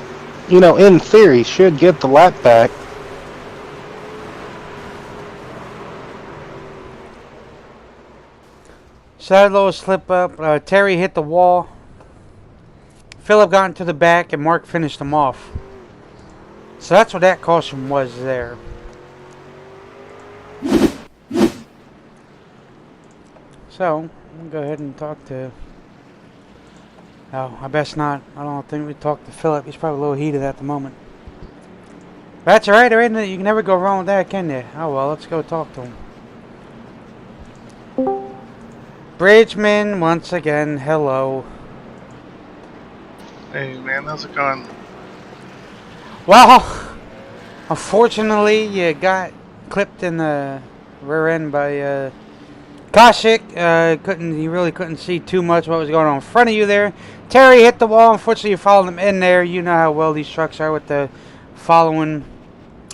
in theory, should get the lap back. So that little slip up, Terry hit the wall. Philip got into the back and Mark finished him off. So that's what that caution was there. So, we'll go ahead and talk to... Oh, I best not. I don't think we talk to Philip. He's probably a little heated at the moment. That's alright, you can never go wrong with that, can you? Oh well, let's go talk to him. Bridgman, once again, hello. Hey man, how's it going? Well, unfortunately, you got clipped in the rear end by Koshik. You really couldn't see too much what was going on in front of you there. Terry hit the wall. Unfortunately, you followed him in there. You know how well these trucks are with the following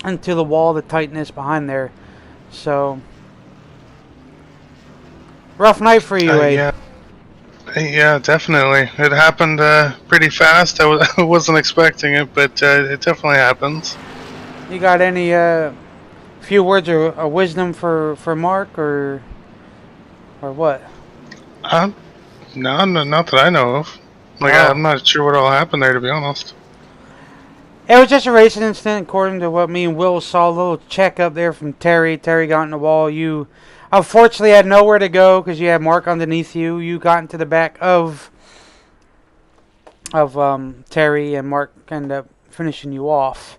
into the wall, the tightness behind there. So, rough night for you, Wade. Yeah, definitely. It happened pretty fast. I wasn't expecting it, but it definitely happens. You got any few words of wisdom for Mark or what? No, not that I know of. I'm not sure what all happened there, to be honest. It was just a racing incident, according to what me and Will saw. A little check up there from Terry. Terry got in the wall. You unfortunately had nowhere to go because you had Mark underneath you. You got into the back of Terry, and Mark ended up finishing you off.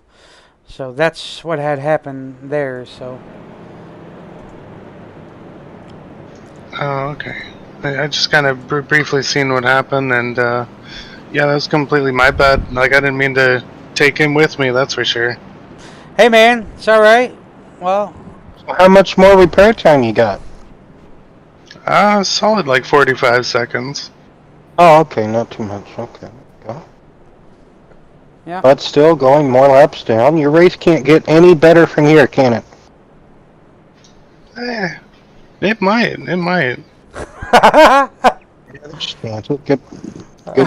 So that's what had happened there. So. Oh, okay. I just kind of briefly seen what happened, and yeah, that was completely my bad. I didn't mean to take him with me, that's for sure. Hey man, it's alright. Well, how much more repair time you got? Solid 45 seconds. Oh, okay, not too much. Okay, go. Yeah. But still going more laps down. Your race can't get any better from here, can it? It might. Yeah, there's chances. Good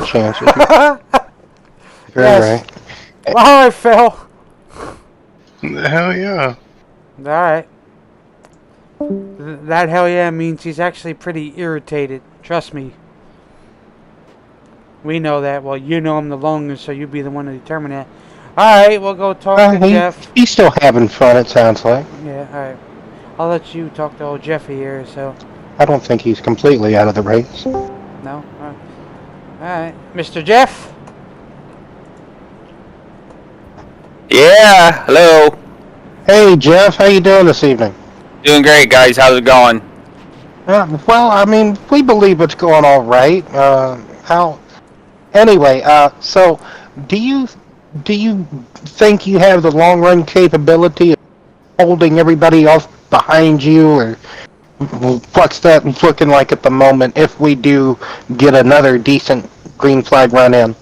chances. Yes. Right. Alright, Phil. Hell yeah. Alright. That hell yeah means he's actually pretty irritated. Trust me. We know that. Well, you know him the longest, so you be the one to determine that. Alright, we'll go talk to Jeff. He's still having fun, it sounds like. Yeah, alright. I'll let you talk to old Jeffy here, so. I don't think he's completely out of the race. No? Alright. Mr. Jeff? Yeah, hello. Hey, Jeff, how you doing this evening? Doing great, guys. How's it going? Well, I mean, we believe it's going all right. Anyway, so do you think you have the long run capability of holding everybody else behind you, or what's that looking like at the moment if we do get another decent green flag run in?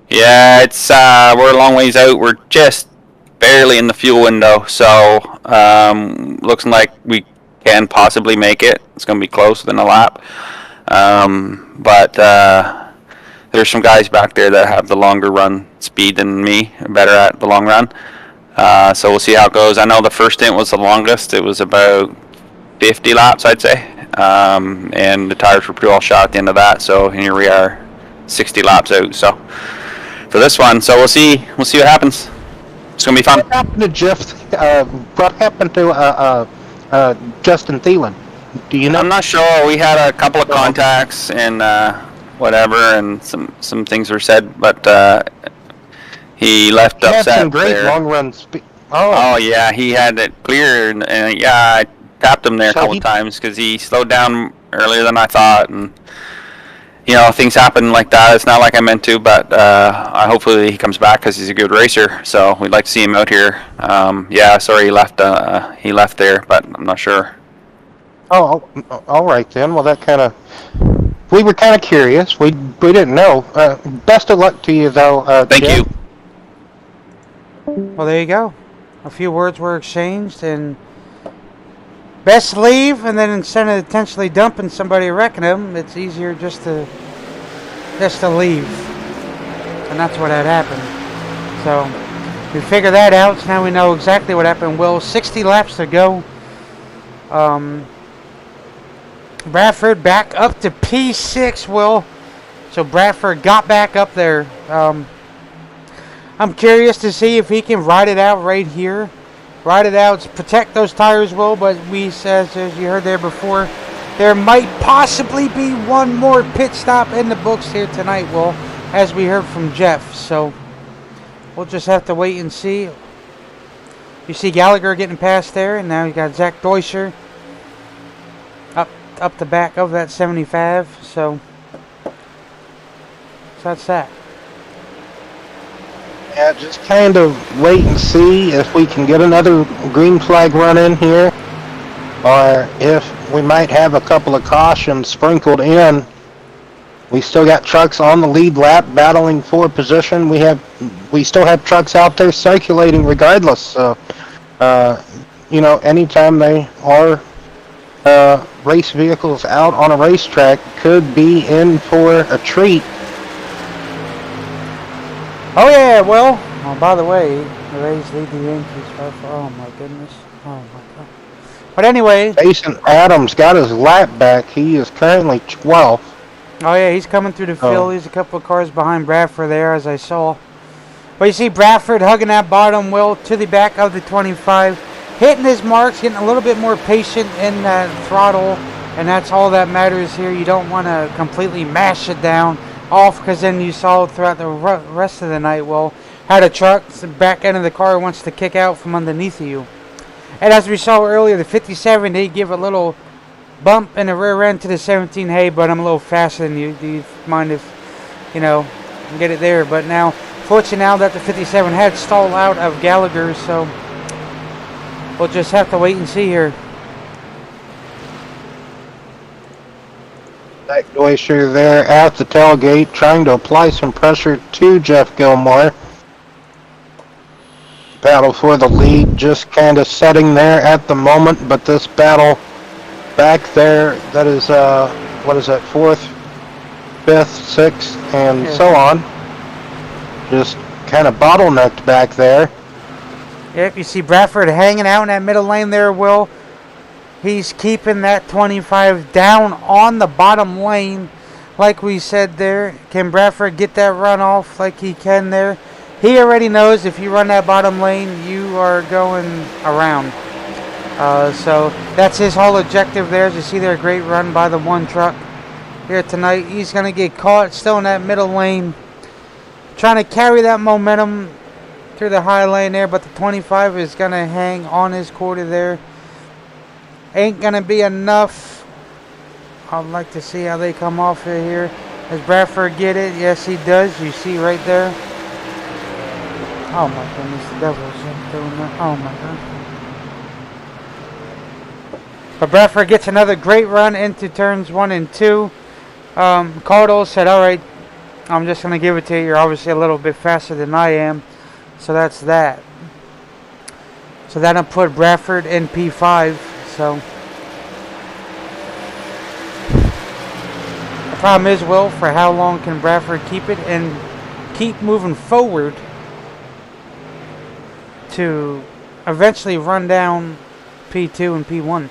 Yeah, it's we're a long ways out. We're just barely in the fuel window, so looks like we can possibly make it. It's going to be close within a lap, but there's some guys back there that have the longer run speed than me, better at the long run. So we'll see how it goes. I know the first stint was the longest. It was about 50 laps, I'd say, and the tires were pretty well shot at the end of that. So here we are, 60 laps out. So for this one, so we'll see what happens. It's gonna be fun. What happened to Jeff? What happened to Justin Thielen? Do you know? I'm not sure. We had a couple of contacts and whatever, and some things were said, but he left upset. He had some great there. long run speed. Oh yeah, he had it clear, and yeah, I tapped him there a couple times because he slowed down earlier than I thought, and you know, things happen like that. It's not like I meant to, but hopefully he comes back because he's a good racer. So we'd like to see him out here. Yeah, sorry he left. He left there, but I'm not sure. Oh, all right then. Well, that kind of. We were kind of curious. We didn't know. Best of luck to you, though. Thank Jeff. you. Well, there you go. A few words were exchanged, and best leave, and then instead of intentionally dumping somebody or wrecking them, it's easier just to leave. And that's what had happened. So we figured that out. So now we know exactly what happened. Will 60 laps to go. Bradford back up to P6. Will. So Bradford got back up there. I'm curious to see if he can ride it out right here. Ride it out, protect those tires, Will, but we says, as you heard there before, there might possibly be one more pit stop in the books here tonight, Will, as we heard from Jeff. So we'll just have to wait and see. You see Gallagher getting past there, and now you got Zach Deuscher up the back of that 75. So that's that. Yeah, just kind of wait and see if we can get another green flag run in here, or if we might have a couple of cautions sprinkled in. We still got trucks on the lead lap battling for position. We still have trucks out there circulating regardless. So, you know, anytime they are race vehicles out on a racetrack, could be in for a treat. Oh yeah, well, by the way, the Rays lead the Yankees by far. Oh my goodness. Oh my god. But anyway, Jason Adams got his lap back. He is currently 12th. Oh yeah, he's coming through the field. He's a couple of cars behind Bradford there, as I saw. But you see Bradford hugging that bottom, Will, to the back of the 25, hitting his marks, getting a little bit more patient in that throttle, and that's all that matters here. You don't want to completely mash it down off, because then you saw throughout the rest of the night, well, had a truck, the back end of the car wants to kick out from underneath of you. And as we saw earlier, the 57, they give a little bump in the rear end to the 17. Hey, but I'm a little faster than you. Do you mind if, you know, get it there? But now, fortunately now that the 57 had stalled out of Gallagher, so we'll just have to wait and see here. Zach Deuscher there at the tailgate trying to apply some pressure to Jeff Gilmore. Battle for the lead just kind of setting there at the moment, but this battle back there, that is, what is that, 4th, 5th, 6th, and so on. Just kind of bottlenecked back there. Yep, you see Bradford hanging out in that middle lane there, Will. He's keeping that 25 down on the bottom lane, like we said there. Can Bradford get that run off like he can there? He already knows if you run that bottom lane, you are going around. So that's his whole objective there. As you see there, great run by the one truck here tonight. He's going to get caught still in that middle lane, trying to carry that momentum through the high lane there, but the 25 is going to hang on his quarter there. Ain't going to be enough. I'd like to see how they come off of here. Does Bradford get it? Yes, he does. You see right there. Oh my goodness, the devil's doing that. Oh my god. But Bradford gets another great run into turns 1 and 2. Cardle said, alright, I'm just going to give it to you. You're obviously a little bit faster than I am. So that's that. So that'll put Bradford in P5. So the problem is, Will, for how long can Bradford keep it and keep moving forward to eventually run down P2 and P1?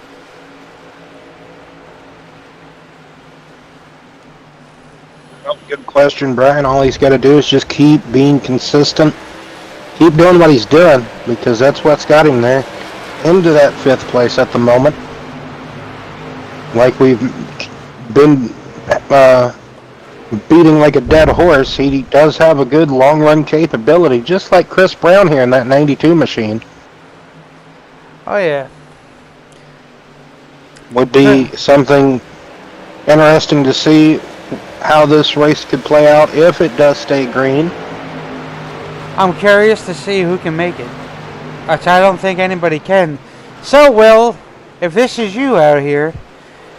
Good question, Brian. All he's got to do is just keep being consistent. Keep doing what he's doing, because that's what's got him there into that 5th place at the moment. Like we've been beating like a dead horse, he does have a good long-run capability, just like Chris Brown here in that 92 machine. Oh, yeah. Would be something interesting to see how this race could play out if it does stay green. I'm curious to see who can make it, which I don't think anybody can. So, Will, if this is you out here,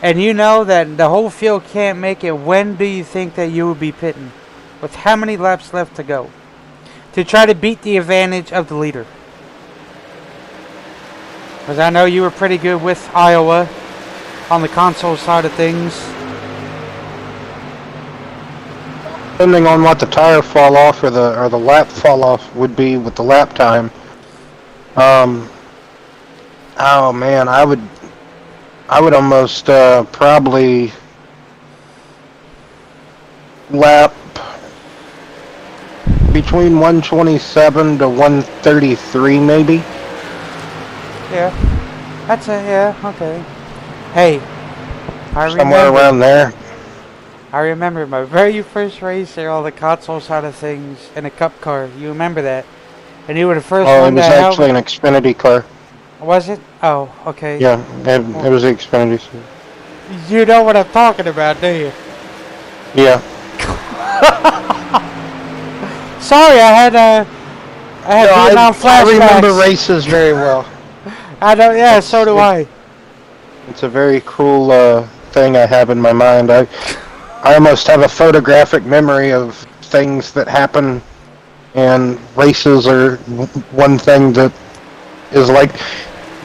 and you know that the whole field can't make it, when do you think that you would be pitting? With how many laps left to go? To try to beat the advantage of the leader. Because I know you were pretty good with Iowa on the console side of things. Depending on what the tire fall off or the lap fall off would be with the lap time. Oh man, I would almost probably lap between 127 to 133 maybe. Yeah, that's it. Yeah, okay. Hey, Somewhere around there. I remember my very first race there on the console side of things in a cup car. You remember that? And you were the first Oh, one it was to actually help. an Xfinity car. Was it? Oh, okay. Yeah, it was an Xfinity. You know what I'm talking about, do you? Yeah. Sorry, I had Vietnam flashbacks. I remember races very well. I don't. Yeah, so do I. It's a very cool thing I have in my mind. I almost have a photographic memory of things that happen, and races are one thing that is like,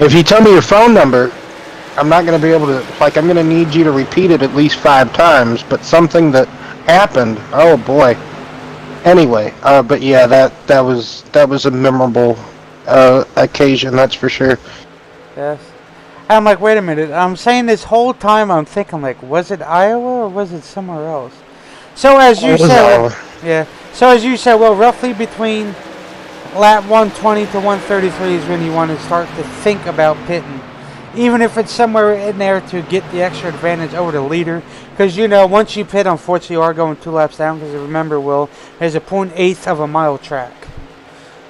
if you tell me your phone number, I'm not going to be able to, like, I'm going to need you to repeat it at least 5 times, but something that happened, oh boy. Anyway, but yeah, that was a memorable occasion, that's for sure. Yes. I'm like, wait a minute. I'm saying this whole time, I'm thinking, like, was it Iowa or was it somewhere else? So as you said, yeah. So as you said, well, roughly between lap 120 to 133 is when you want to start to think about pitting, even if it's somewhere in there to get the extra advantage over the leader. Because you know, once you pit, unfortunately, you are going 2 laps down. Because remember, Will, there's a 0.8 of a mile track.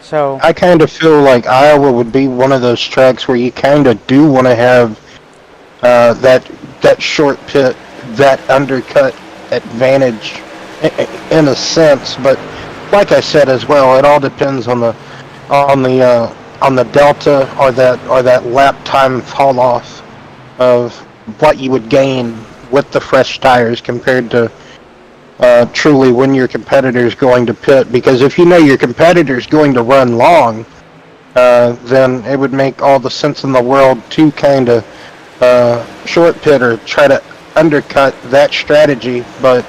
So I kind of feel like Iowa would be one of those tracks where you kind of do want to have that short pit, that undercut advantage in a sense. But like I said as well, it all depends on the delta or that lap time fall off of what you would gain with the fresh tires compared to truly when your competitor is going to pit. Because if you know your competitor is going to run long, then it would make all the sense in the world to kind of short pit or try to undercut that strategy. But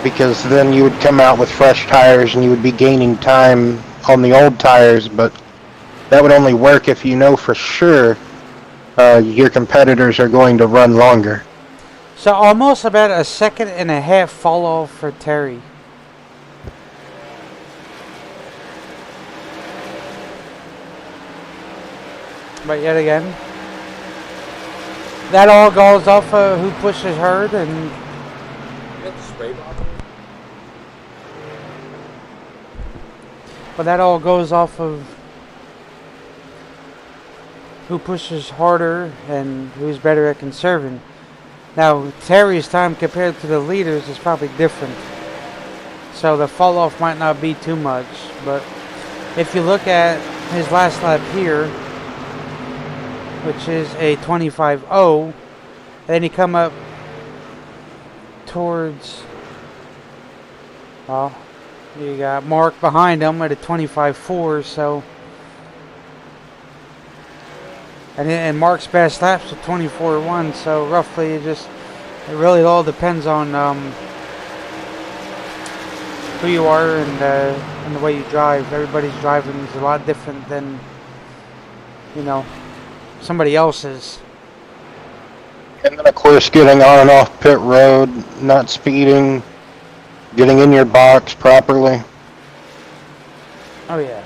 because then you would come out with fresh tires and you would be gaining time on the old tires, but that would only work if you know for sure your competitors are going to run longer. So almost about a 1.5 seconds fall off for Terry. But yet again, that all goes off of who pushes hard and. But that all goes off of who pushes harder and who's better at conserving. Now, Terry's time compared to the leaders is probably different. So the fall off might not be too much. But if you look at his last lap here, which is a 25.0, then you come up towards Well, you got Mark behind him at a 25.4, so. And Mark's best laps with 24.1, so roughly it really all depends on who you are and the way you drive. Everybody's driving is a lot different than, you know, somebody else's. And then, of course, getting on and off pit road, not speeding, getting in your box properly. Oh, yeah.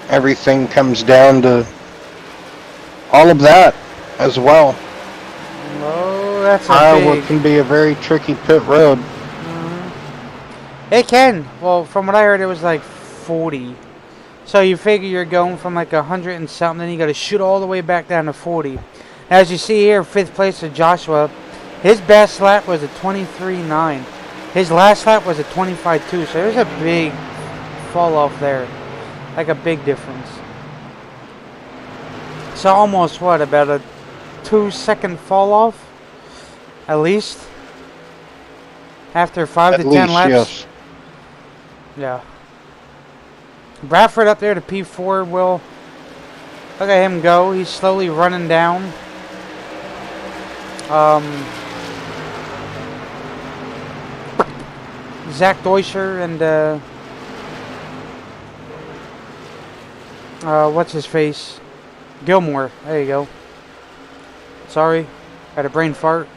Everything comes down to all of that as well. Oh, that's a Iowa big... can be a very tricky pit road. It can. Well, from what I heard, it was like 40. So you figure you're going from like 100 and something, then you got to shoot all the way back down to 40. As you see here, 5th place of Joshua, his best lap was a 23.9. His last lap was a 25.2, so there's a big fall off there. Like a big difference. So almost what, about a 2-second fall off? At least? After 5 to 10 laps? Yes. Yeah. Bradford up there to P4 will... Look at him go. He's slowly running down. Zach Deuscher and what's his face? Gilmore. There you go. Sorry. Had a brain fart.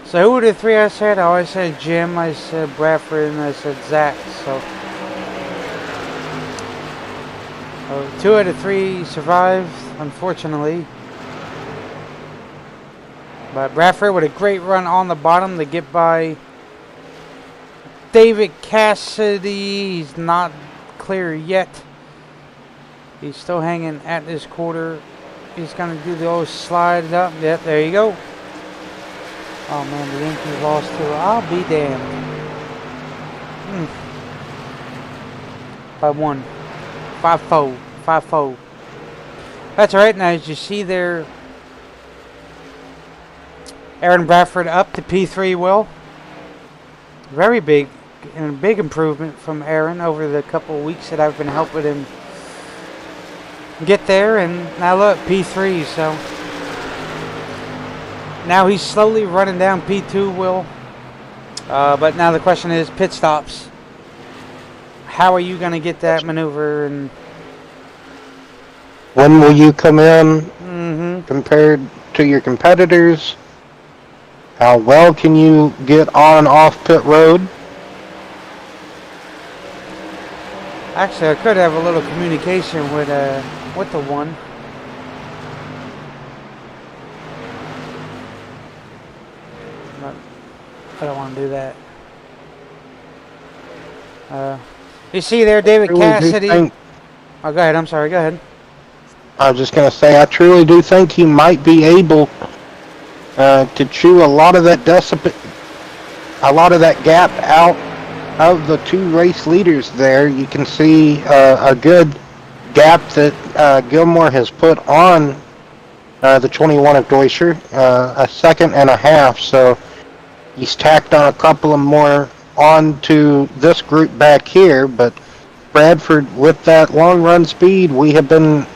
So who were the three I said? Oh, I said Jim, I said Bradford, and I said Zach. So 2 out of 3 survived, unfortunately. But Bradford with a great run on the bottom to get by David Cassidy. He's not clear yet. He's still hanging at this quarter. He's going to do the old slide up. Yep, there you go. Oh man, the Yankees lost too. I'll be damned. By 1. 5-4. 5-4. That's alright. Now, as you see there, Aaron Bradford up to P3, Will. Very big, and a big improvement from Aaron over the couple of weeks that I've been helping him get there. And now look, P3, so now he's slowly running down P2, Will. But now the question is pit stops. How are you going to get that maneuver? And when will you come in compared to your competitors? How well can you get on and off pit road? Actually, I could have a little communication with the one. But I don't want to do that. You see there, David Cassidy. Oh, go ahead. I'm sorry. Go ahead. I was just going to say, I truly do think he might be able to chew a lot of that gap out of the 2 race leaders there. You can see a good gap that Gilmore has put on the 21 of Deuscher, a second and a half. So he's tacked on a couple of more onto this group back here. But Bradford, with that long run speed, we have been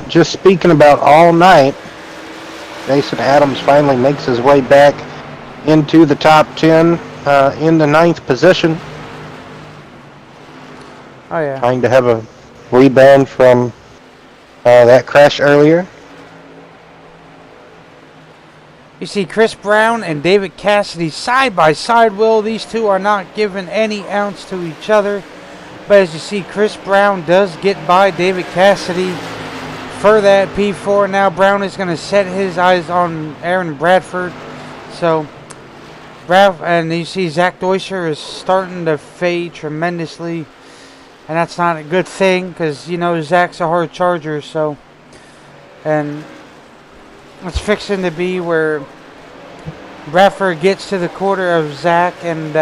just speaking about all night. Jason Adams finally makes his way back into the top 10 in the 9th position. Oh, yeah. Trying to have a rebound from that crash earlier. You see Chris Brown and David Cassidy side by side, Will. These two are not giving any ounce to each other. But as you see, Chris Brown does get by David Cassidy for that P4. Now Brown is going to set his eyes on Aaron Bradford. So, and you see Zach Deuscher is starting to fade tremendously. And that's not a good thing because, you know, Zach's a hard charger. So, and it's fixing to be where Bradford gets to the quarter of Zach and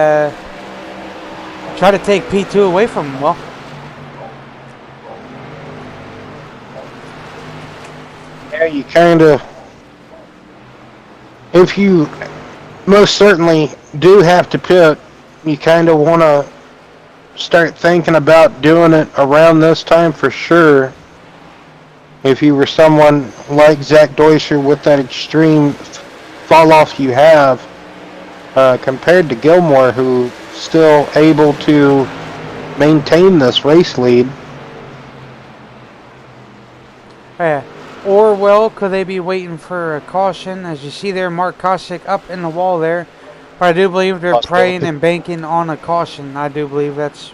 try to take P2 away from him. Well, yeah, you kind of, if you most certainly do have to pit, you kind of want to start thinking about doing it around this time for sure. If you were someone like Zach Deuscher with that extreme fall off you have, compared to Gilmore, who's still able to maintain this race lead. Yeah. Or, well, could they be waiting for a caution? As you see there, Mark Kosick up in the wall there. But I do believe they're praying and banking on a caution. I do believe that's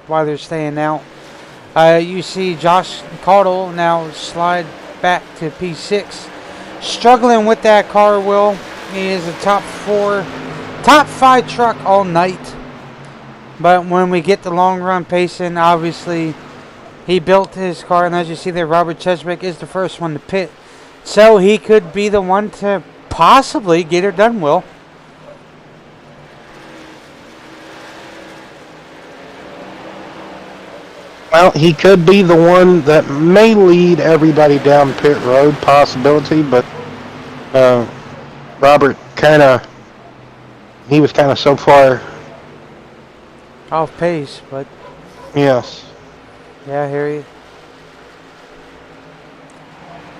why they're staying out. You see Josh Caudle now slide back to P6. Struggling with that car, Will. He is a top 5 truck all night. But when we get the long run pacing, obviously he built his car. And as you see there, Robert Cheswick is the first one to pit. So he could be the one to possibly get her done, Will. Well, he could be the one that may lead everybody down pit road, possibility, but Robert he was kind of so far off pace, but yes. Yeah, I hear you.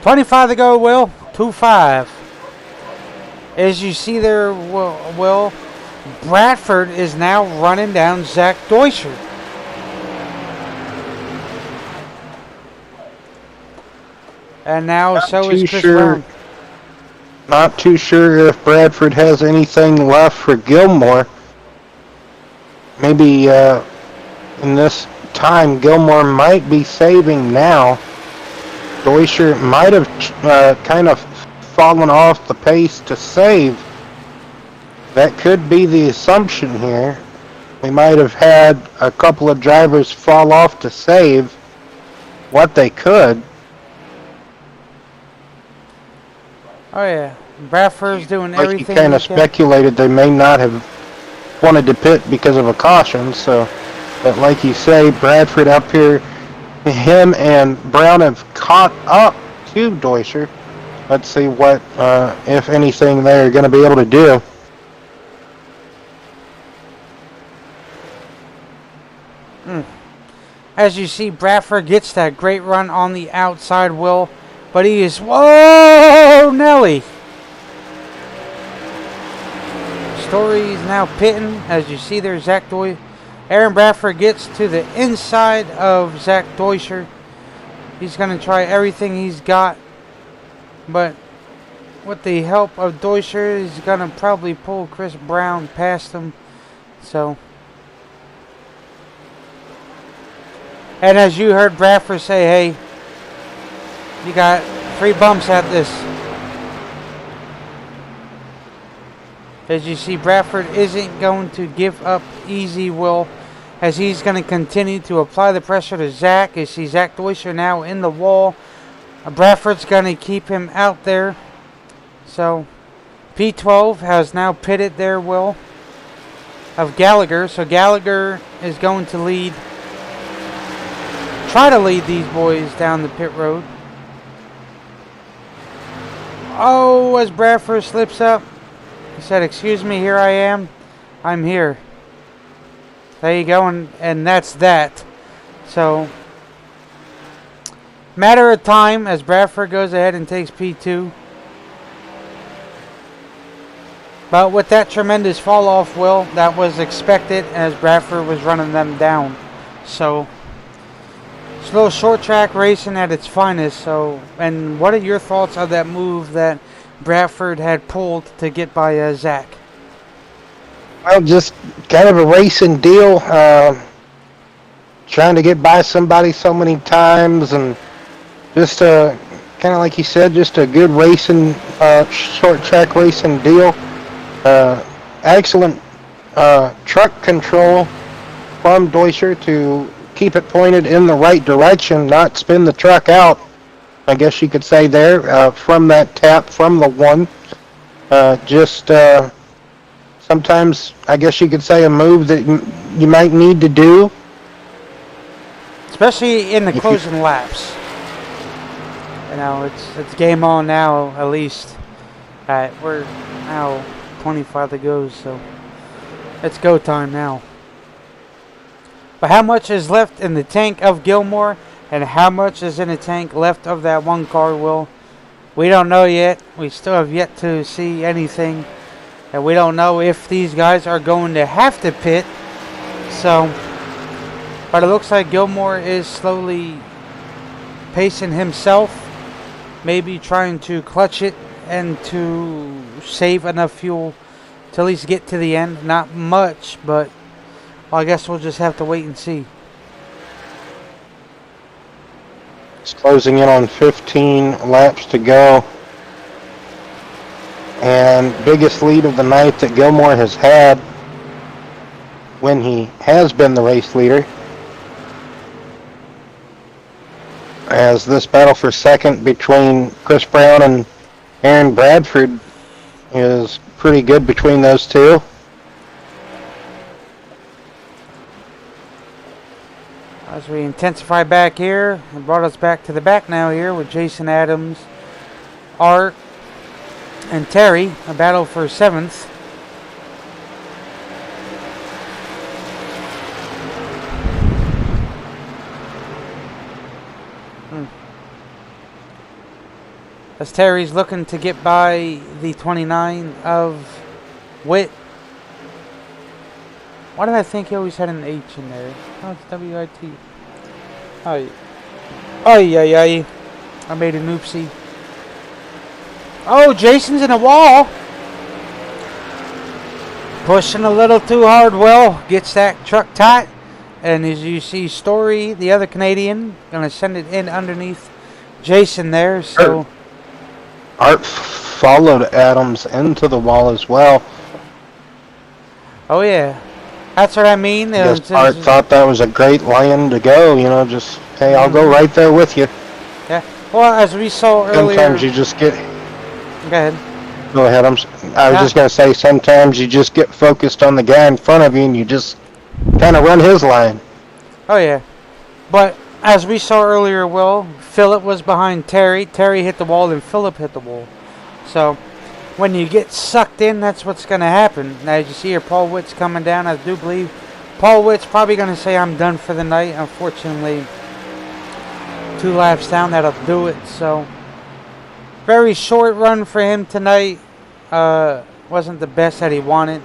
25 to go, Will. 2-5. As you see there, Will, Bradford is now running down Zach Deuscher. And now so is Chris Brown. Not too sure if Bradford has anything left for Gilmore. Maybe in this time, Gilmore might be saving now. Deuscher might have kind of fallen off the pace to save. That could be the assumption here. We might have had a couple of drivers fall off to save what they could. Oh yeah, Bradford's doing everything. Like you kind of speculated they may not have wanted to pit because of a caution, so, but like you say, Bradford up here, him and Brown have caught up to Deuscher. Let's see what, if anything, they're going to be able to do. As you see, Bradford gets that great run on the outside, Will, but he is, whoa, Nelly. Story is now pitting. As you see there, Zach Deuscher. Aaron Bradford gets to the inside of Zach Deuscher. He's going to try everything he's got. But with the help of Deuscher, he's going to probably pull Chris Brown past him. So. And as you heard Bradford say, hey, you got 3 bumps at this. As you see, Bradford isn't going to give up easy, Will, as he's going to continue to apply the pressure to Zach. You see Zach Deuscher now in the wall. Bradford's going to keep him out there. So P12 has now pitted there, Will, of Gallagher. So Gallagher is going to try to lead these boys down the pit road. Oh, as Bradford slips up. He said, excuse me, here I am. I'm here. There you go, and that's that. So, matter of time as Bradford goes ahead and takes P2. But with that tremendous fall off, Will, that was expected as Bradford was running them down. So, it's a little short track racing at its finest. So, and what are your thoughts of that move that Bradford had pulled to get by Zach? Well, just kind of a racing deal. Trying to get by somebody so many times, and just kind of like you said, just a good racing, short track racing deal. Excellent truck control from Deuscher to keep it pointed in the right direction, not spin the truck out, I guess you could say there, from that tap from the one. Sometimes, I guess you could say, a move that you might need to do. Especially in the closing laps. You know, it's game on now, at least. We're now 25 to go, so it's go time now. But how much is left in the tank of Gilmore and how much is in the tank left of that one car, Will? We don't know yet. We still have yet to see anything. And we don't know if these guys are going to have to pit. So, but it looks like Gilmore is slowly pacing himself. Maybe trying to clutch it and to save enough fuel to at least get to the end. Not much, but well, I guess we'll just have to wait and see. It's closing in on 15 laps to go. And biggest lead of the night that Gilmore has had when he has been the race leader. As this battle for second between Chris Brown and Aaron Bradford is pretty good between those two. As we intensify back here, it brought us back to the back now here with Jason Adams, Art, and Terry, a battle for 7th. As Terry's looking to get by the 29 of Witt. Why did I think he always had an H in there? Oh, it's W-I-T. Oh, yeah. I made an oopsie. Oh, Jason's in a wall. Pushing a little too hard. Will gets that truck tight. And as you see, Story, the other Canadian, going to send it in underneath Jason there. So Art followed Adams into the wall as well. Oh, yeah. That's what I mean. Art thought that was a great line to go, you know, just, hey, I'll go right there with you. Yeah. Well, as we saw earlier. Sometimes you just get... Go ahead. Go ahead. I was just going to say, sometimes you just get focused on the guy in front of you and you just kind of run his line. Oh, yeah. But as we saw earlier, Will, Phillip was behind Terry. Terry hit the wall and Phillip hit the wall. So when you get sucked in, that's what's going to happen. Now, as you see here, Paul Witt's coming down. I do believe Paul Witt's probably going to say, I'm done for the night. Unfortunately, 2 laps down, that'll do it. So very short run for him tonight. Wasn't the best that he wanted.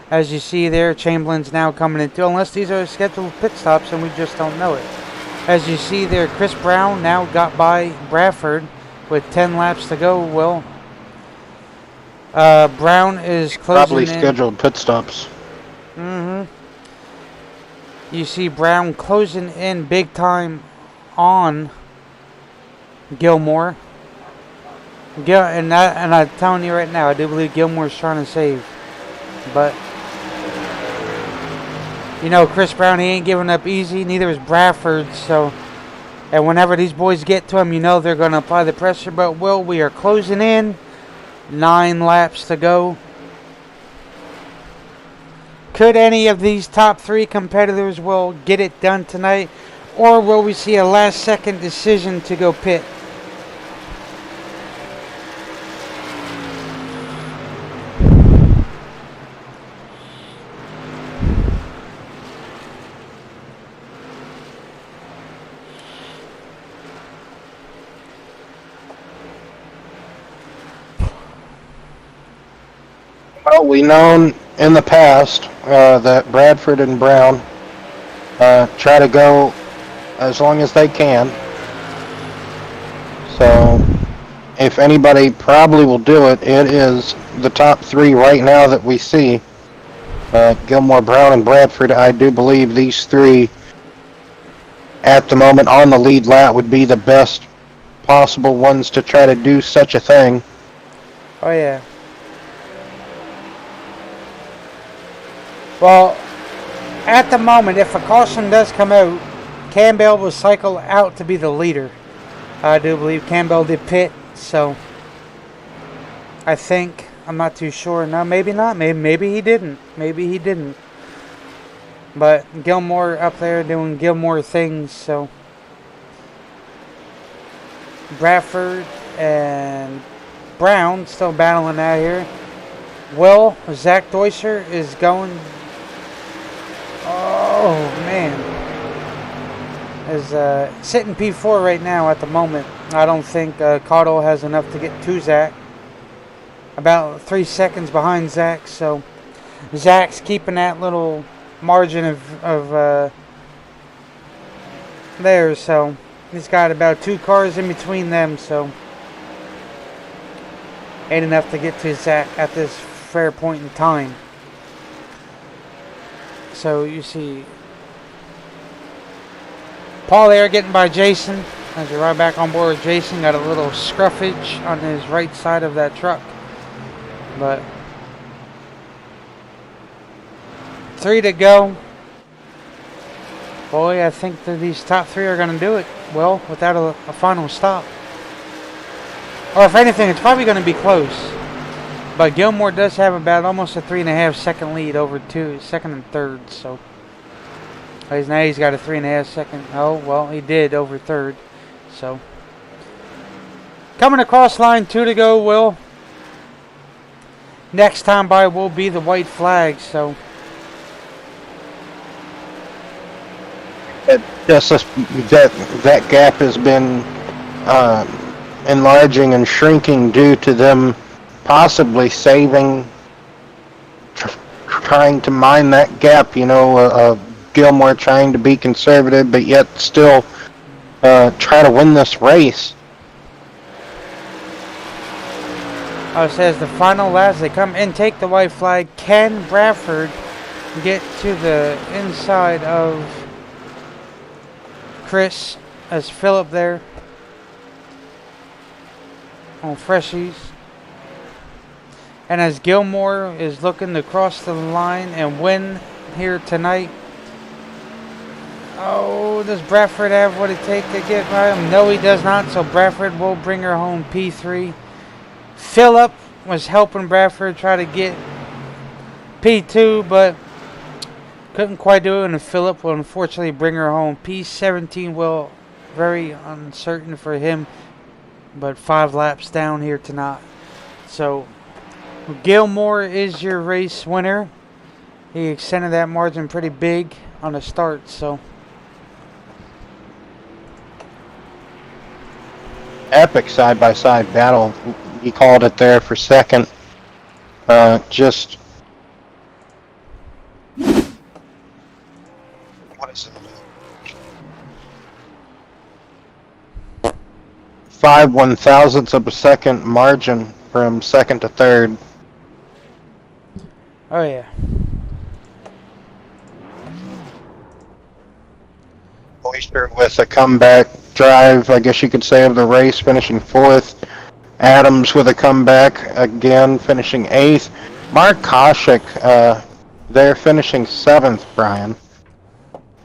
As you see there, Chamberlain's now coming into, unless these are scheduled pit stops and we just don't know it. As you see there, Chris Brown now got by Bradford with 10 laps to go. Will Brown is closing Probably in. scheduled pit stops. You see Brown closing in big time on Gilmore. And I'm telling you right now, I do believe Gilmore's trying to save. But you know, Chris Brown, he ain't giving up easy. Neither is Bradford. So, and whenever these boys get to him, you know they're going to apply the pressure. But Will, we are closing in. 9 laps to go. Could any of these top 3 competitors will get it done tonight, or will we see a last-second decision to go pit? Well, we known in the past that Bradford and Brown try to go as long as they can. So, if anybody probably will do it, it is the top 3 right now that we see. Gilmore, Brown, and Bradford. I do believe these 3 at the moment on the lead lap would be the best possible ones to try to do such a thing. Oh, yeah. Well, at the moment, if a caution does come out, Campbell will cycle out to be the leader. I do believe Campbell did pit, so I think, I'm not too sure. No, maybe not. Maybe he didn't. Maybe he didn't. But Gilmore up there doing Gilmore things, so Bradford and Brown still battling out here. Well, Zach Deusser is going. Oh man, is sitting P4 right now at the moment. I don't think Cottle has enough to get to Zach. About 3 seconds behind Zach, so Zach's keeping that little margin of there. So he's got about 2 cars in between them. So ain't enough to get to Zach at this fair point in time. So you see Paul there getting by Jason. As you ride back on board with Jason, got a little scruffage on his right side of that truck. But 3 to go. Boy, I think that these top 3 are going to do it well without a final stop. Or if anything, it's probably going to be close. But Gilmore does have about almost a 3.5 second lead over second and third. So now he's got a 3.5 second. Oh, well, he did over third. So coming across line 2 to go, Will. Next time by will be the white flag. So that gap has been enlarging and shrinking due to them possibly saving, trying to mine that gap. Gilmore trying to be conservative, but yet still try to win this race. It says the final laps, they come and take the white flag. Can Bradford get to the inside of Chris as Phillip there on Freshies? And as Gilmore is looking to cross the line and win here tonight. Oh, does Bradford have what it takes to get by him? No, he does not. So Bradford will bring her home P3. Phillip was helping Bradford try to get P2, but couldn't quite do it. And Phillip will unfortunately bring her home P17. Will very uncertain for him, but 5 laps down here tonight. So Gilmore is your race winner. He extended that margin pretty big on the start. So epic side-by-side battle. He called it there for second. Just what is it? 5/1000ths of a second margin from second to third. oh yeah. Oyster with a comeback drive, I guess you could say, of the race, finishing 4th. Adams with a comeback again, finishing 8th. Mark Koshik there finishing 7th, Brian.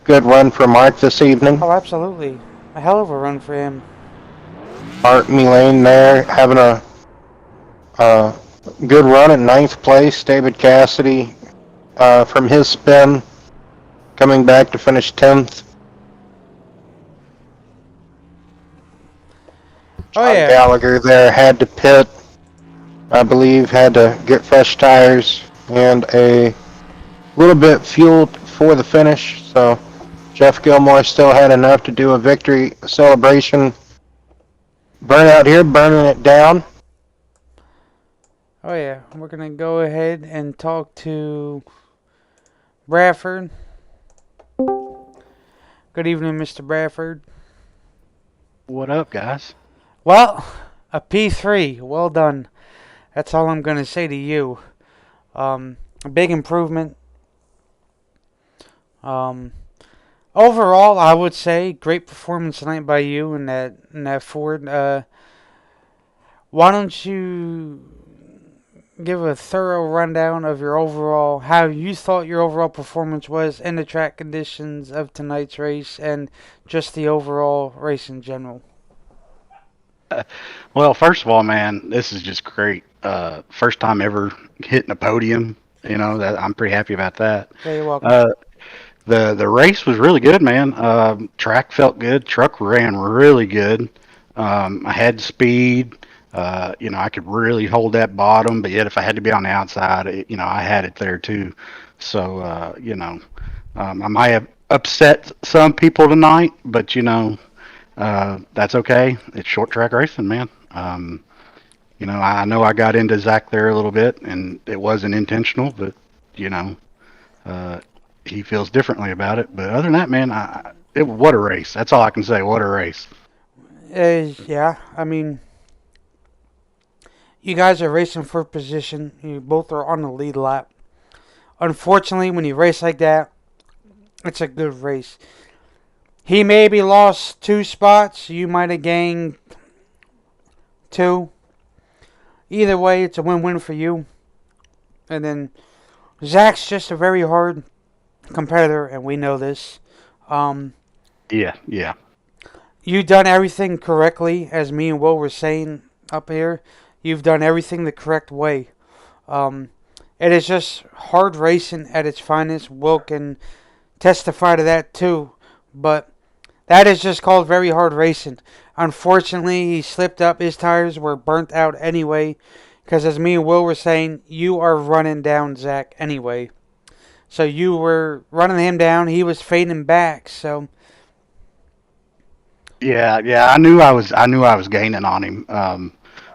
Good run for Mark this evening. Oh, absolutely. A hell of a run for him. Art Mulane there having a good run in 9th place. David Cassidy from his spin coming back to finish 10th. Oh, yeah. Gallagher there had to pit, I believe, had to get fresh tires and a little bit fueled for the finish. So Jeff Gilmore still had enough to do a victory celebration. Burnout here, burning it down. Oh yeah, we're going to go ahead and talk to Bradford. Good evening, Mr. Bradford. What up, guys? Well, a P3. Well done. That's all I'm going to say to you. A big improvement. Overall, I would say great performance tonight by you in that Ford. Why don't you give a thorough rundown of your overall, how you thought your overall performance was in the track conditions of tonight's race and just the overall race in general? Well, first of all, man, this is just great. First time ever hitting a podium. That I'm pretty happy about that. Yeah, you're welcome. The race was really good, man. Track felt good. Truck ran really good. I had speed. I could really hold that bottom, but yet if I had to be on the outside, I had it there too. So, I might have upset some people tonight, but that's okay. It's short track racing, man. I know I got into Zach there a little bit, and it wasn't intentional, but you know, uh, he feels differently about it. But other than that, man, what a race. That's all I can say. What a race. Yeah, I mean, you guys are racing for position. You both are on the lead lap. Unfortunately, when you race like that, it's a good race. He maybe lost 2 spots. You might have gained 2. Either way, it's a win-win for you. And then Zach's just a very hard competitor, and we know this. Yeah. You've done everything correctly, as me and Will were saying up here. You've done everything the correct way. It is just hard racing at its finest. Will can testify to that too. But that is just called very hard racing. Unfortunately, he slipped up. His tires were burnt out anyway. Because as me and Will were saying, you are running down Zach anyway. So you were running him down. He was fading back. So Yeah. I knew I was gaining on him.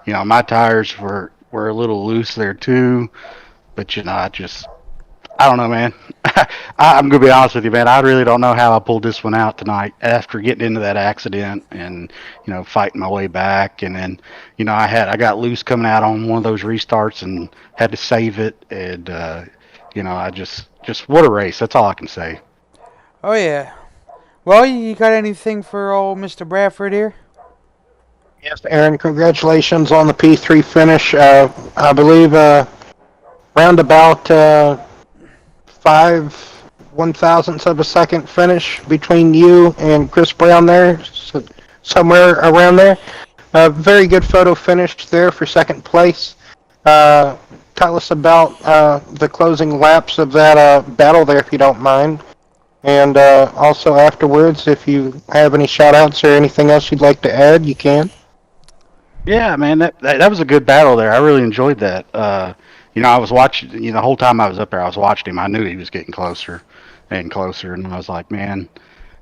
My tires were a little loose there too, but I don't know, man. I'm gonna be honest with you, man. I really don't know how I pulled this one out tonight after getting into that accident and fighting my way back, and then I got loose coming out on one of those restarts and had to save it, and I just what a race. That's all I can say. oh yeah. Well, you got anything for old Mr. Bradford here? Yes, Aaron, congratulations on the P3 finish. I believe roundabout 5/1000ths of a second finish between you and Chris Brown there, so somewhere around there. Very good photo finish there for second place. Tell us about the closing laps of that battle there, if you don't mind. And also afterwards, if you have any shout-outs or anything else you'd like to add, you can. Yeah, man, that was a good battle there. I really enjoyed that. I was watching. The whole time I was up there, I was watching him. I knew he was getting closer and closer, and I was like, man,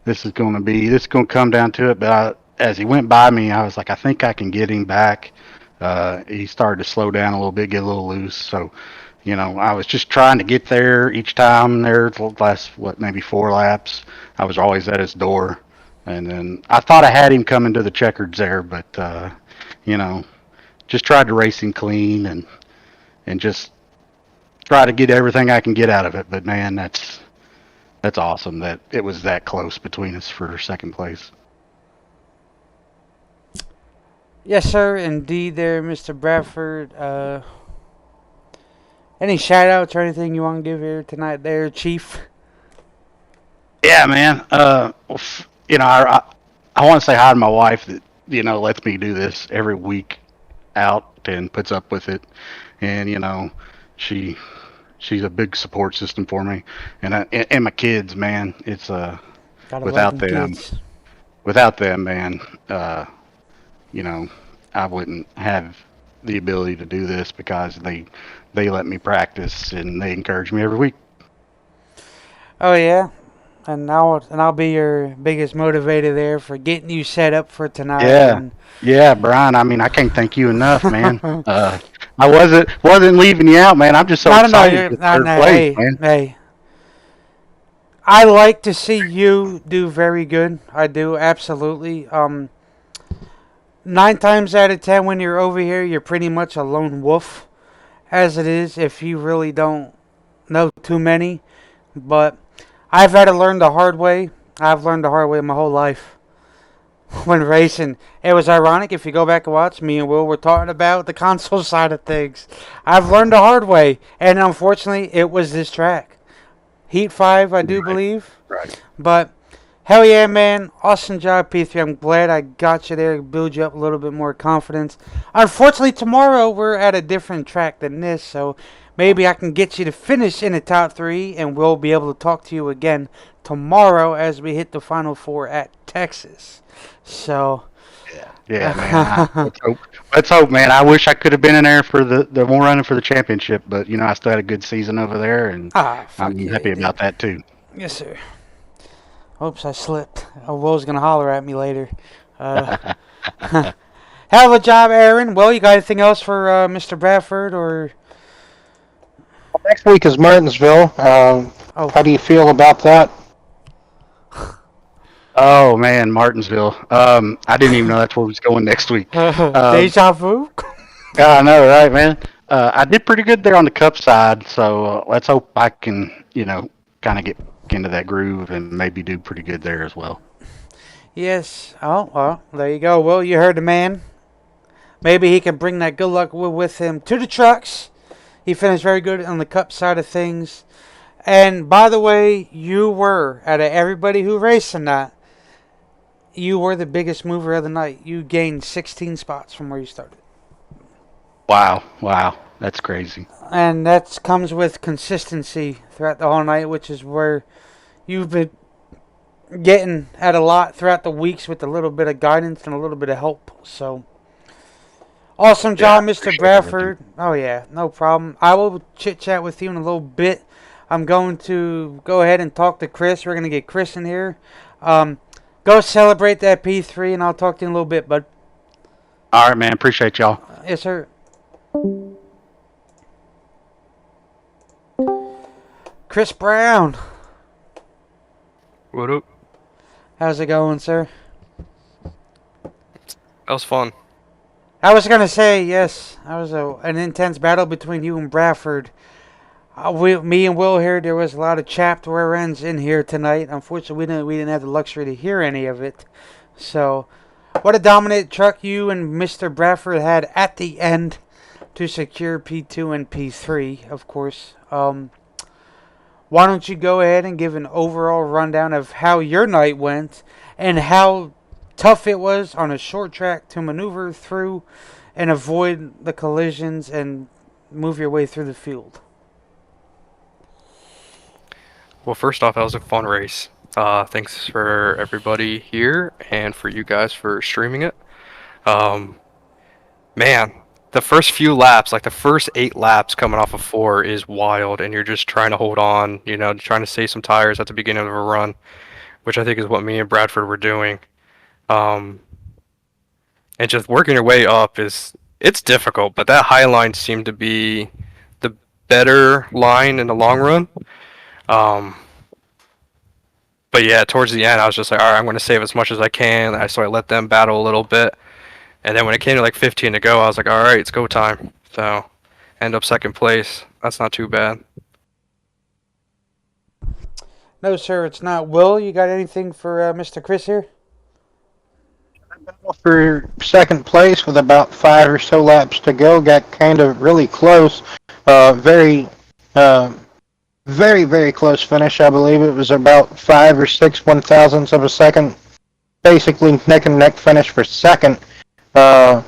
this is going to come down to it. But as he went by me, I was like, I think I can get him back. He started to slow down a little bit, get a little loose. So, I was just trying to get there each time. There, the last maybe 4 laps, I was always at his door, and then I thought I had him coming to the checkers there, but just tried to race him clean and just try to get everything I can get out of it. But man, that's awesome that it was that close between us for second place. Yes, sir. Indeed, there, Mr. Bradford. Any shout outs or anything you want to give here tonight, there, Chief? Yeah, man. I want to say hi to my wife that lets me do this every week out and puts up with it, and she's a big support system for me, and my kids, man. It's without them, man. I wouldn't have the ability to do this because they let me practice and they encourage me every week. Oh yeah, and I'll be your biggest motivator there for getting you set up for tonight. Yeah, Brian. I mean, I can't thank you enough, man. I wasn't leaving you out, man. I'm just so excited. Hey, I like to see you do very good. I do, absolutely. 9 times out of 10 when you're over here, you're pretty much a lone wolf, as it is, if you really don't know too many. But I've had to learn the hard way. I've learned the hard way my whole life. When racing, it was ironic. If you go back and watch, me and Will were talking about the console side of things. I've learned the hard way, and unfortunately, it was this track. Heat 5, I do believe. Right. But hell yeah, man. Awesome job, P3. I'm glad I got you there, build you up a little bit more confidence. Unfortunately, tomorrow we're at a different track than this, so maybe I can get you to finish in the top 3, and we'll be able to talk to you again tomorrow as we hit the Final 4 at Texas. So, Yeah, man. Let's hope. Let's hope, man. I wish I could have been in there for the one running for the championship, but I still had a good season over there, and Fuck I'm yeah, happy you did. about that too. Yes, sir. Oops, I slipped. Oh, Will's gonna holler at me later. Hell of a job, Aaron. Well, you got anything else for Mr. Bradford or? Next week is Martinsville. Oh, How do you feel about that? Oh man, Martinsville. I didn't even know that's where we was going next week. deja vu. I know, right, man? I did pretty good there on the cup side, so let's hope I can, kind of get into that groove and maybe do pretty good there as well. Yes. Oh, well, there you go. Well, you heard the man. Maybe he can bring that good luck with him to the trucks. He finished very good on the cup side of things. And by the way, you were, out of everybody who raced tonight, you were the biggest mover of the night. You gained 16 spots from where you started. Wow, that's crazy. And that comes with consistency throughout the whole night, which is where you've been getting at a lot throughout the weeks with a little bit of guidance and a little bit of help. So, awesome job, Mr. Bradford. Oh, yeah, no problem. I will chit chat with you in a little bit. I'm going to go ahead and talk to Chris. We're going to get Chris in here. Go celebrate that P3, and I'll talk to you in a little bit, bud. All right, man. Appreciate y'all. Yes, sir. Chris Brown. What up? How's it going, sir? That was fun. I was going to say, yes, that was an intense battle between you and Bradford. Me and Will here, there was a lot of chapped rear ends in here tonight. Unfortunately, we didn't have the luxury to hear any of it. So, what a dominant truck you and Mr. Bradford had at the end to secure P2 and P3, of course. Why don't you go ahead and give an overall rundown of how your night went and how tough it was on a short track to maneuver through and avoid the collisions and move your way through the field? Well, first off, that was a fun race. Thanks for everybody here and for you guys for streaming it. Man, the first few laps, like the first 8 laps coming off of 4 is wild, and you're just trying to hold on, trying to save some tires at the beginning of a run, which I think is what me and Bradford were doing. And just working your way up it's difficult, but that high line seemed to be the better line in the long run. But yeah, towards the end, I was just like, all right, I'm going to save as much as I can. So I let them battle a little bit. And then when it came to like 15 to go, I was like, all right, it's go time. So end up second place. That's not too bad. No, sir, it's not. Will, you got anything for Mr. Chris here? For second place with about 5 or so laps to go, got kind of really close. Very, very close finish. I believe it was about 5 or 6 1,000ths of a second. Basically neck and neck finish for second. Tell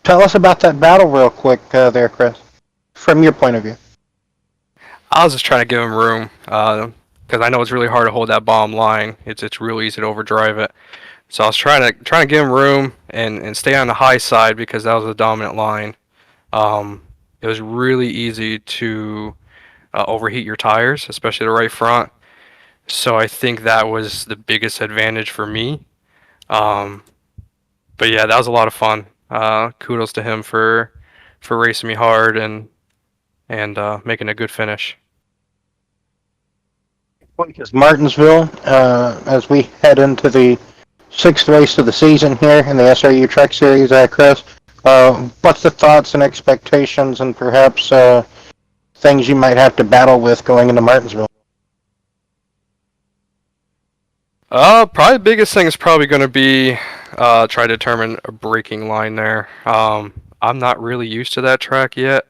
us about that battle real quick there, Chris, from your point of view. I was just trying to give him room because I know it's really hard to hold that bottom line. It's real easy to overdrive it. So I was trying to give him room and stay on the high side because that was the dominant line. It was really easy to overheat your tires, especially the right front. So I think that was the biggest advantage for me. But yeah, that was a lot of fun. Kudos to him for racing me hard and making a good finish. Is Martinsville, as we head into the 6th race of the season here in the SRU Truck Series, Chris. What's the thoughts and expectations and perhaps things you might have to battle with going into Martinsville? Probably the biggest thing is probably going to be try to determine a braking line there. I'm not really used to that track yet.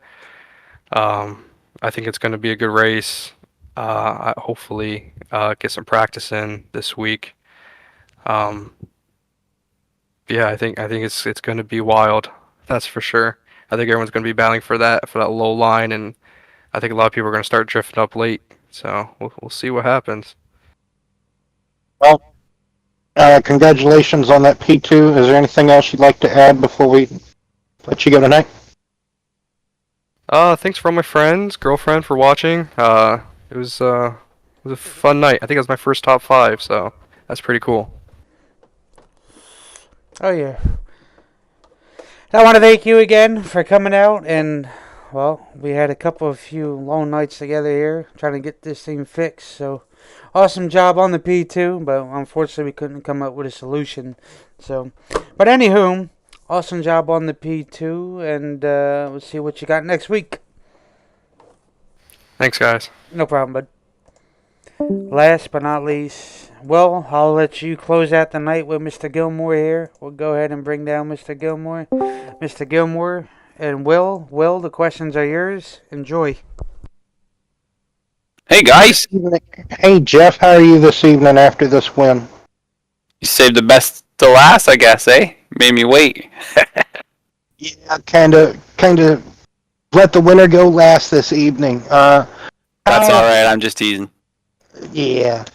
I think it's going to be a good race. I hopefully get some practice in this week. Yeah, I think it's going to be wild. That's for sure. I think everyone's going to be battling for that low line, and I think a lot of people are going to start drifting up late. So we'll see what happens. Well, Congratulations on that P2. Is there anything else you'd like to add before we let you go tonight? Thanks for all my friends, girlfriend for watching. It was a fun night. I think it was my first top 5, so that's pretty cool. Oh yeah. I want to thank you again for coming out, and well, we had a few long nights together here trying to get this thing fixed. So awesome job on the P2, but unfortunately we couldn't come up with a solution. So, but anywho, awesome job on the P2, and we'll see what you got next week. Thanks, guys. No problem, bud. Last but not least, well, I'll let you close out the night with Mr. Gilmore here. We'll go ahead and bring down Mr. Gilmore. Mr. Gilmore and Will, the questions are yours. Enjoy. Hey, guys. Hey, Jeff, how are you this evening after this win? You saved the best to last, I guess, eh? Made me wait. Yeah, kind of let the winner go last this evening. That's all right. I'm just teasing. Yeah.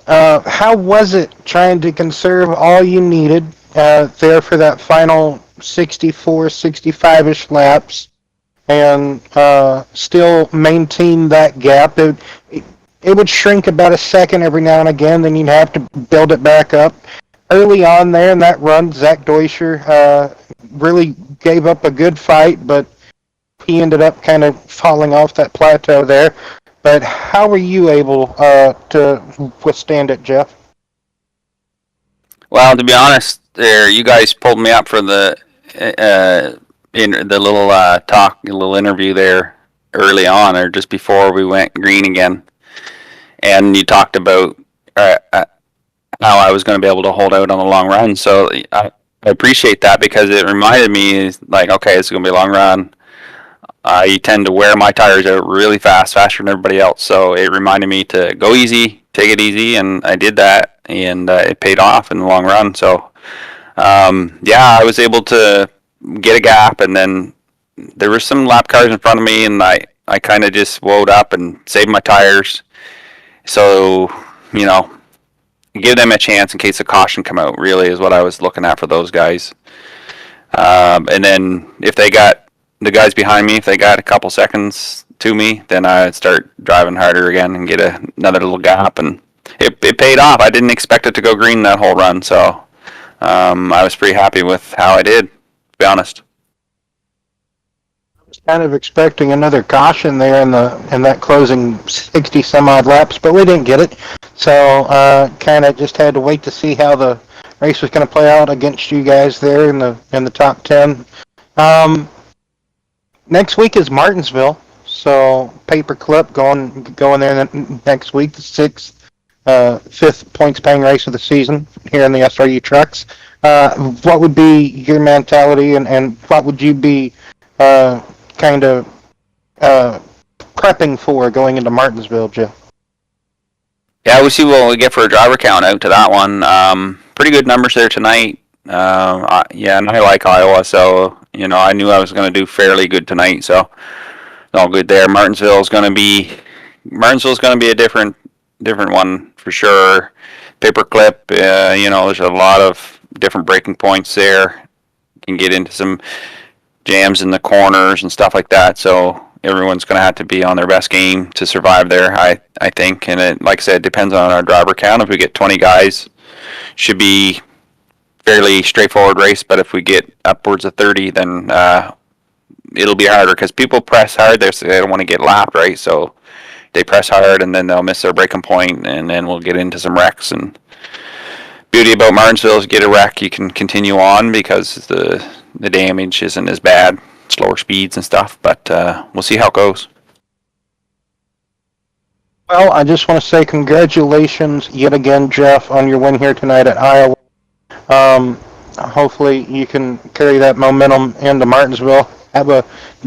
How was it trying to conserve all you needed there for that final 64, 65-ish laps and still maintain that gap? It would shrink about a second every now and again, then you'd have to build it back up. Early on there in that run, Zach Deutscher really gave up a good fight, but he ended up kind of falling off that plateau there. But how were you able to withstand it, Jeff? Well, to be honest, you guys pulled me up for the little interview there early on, or just before we went green again, and you talked about how I was going to be able to hold out on the long run. So I appreciate that, because it reminded me, like, okay, it's going to be a long run. I tend to wear my tires out really fast, faster than everybody else. So it reminded me to go easy, take it easy, and I did that, and it paid off in the long run. So, yeah, I was able to get a gap, and then there were some lap cars in front of me, and I kind of just woed up and saved my tires. So, give them a chance in case a caution come out, really, is what I was looking at for those guys. And then if they got the guys behind me, if they got a couple seconds to me, then I'd start driving harder again and get another little gap, and it paid off. I didn't expect it to go green that whole run, so I was pretty happy with how I did, to be honest. I was kind of expecting another caution there in that closing 60 some odd laps, but we didn't get it. So kind of just had to wait to see how the race was going to play out against you guys there in the top 10. Next week is Martinsville, so paperclip going there next week, the fifth points paying race of the season here in the SRU Trucks. What would be your mentality, and what would you be kind of prepping for going into Martinsville, Jeff? Yeah, we'll see what we get for a driver count out to that one. Pretty good numbers there tonight. Yeah, and I like Iowa, so I knew I was going to do fairly good tonight, so all good there. Martinsville's going to be a different one for sure. Paperclip, there's a lot of different breaking points there. You can get into some jams in the corners and stuff like that, so everyone's going to have to be on their best game to survive there, I think. And it, like I said, depends on our driver count. If we get 20 guys, should be fairly straightforward race, but if we get upwards of 30, then it'll be harder, because people press hard there, so they don't want to get lapped, right? So they press hard, and then they'll miss their braking point, and then we'll get into some wrecks. And beauty about Martinsville is, get a wreck, you can continue on, because the damage isn't as bad, slower speeds and stuff, but we'll see how it goes. Well, I just want to say congratulations yet again, Jeff, on your win here tonight at Iowa. Hopefully you can carry that momentum into Martinsville. Have a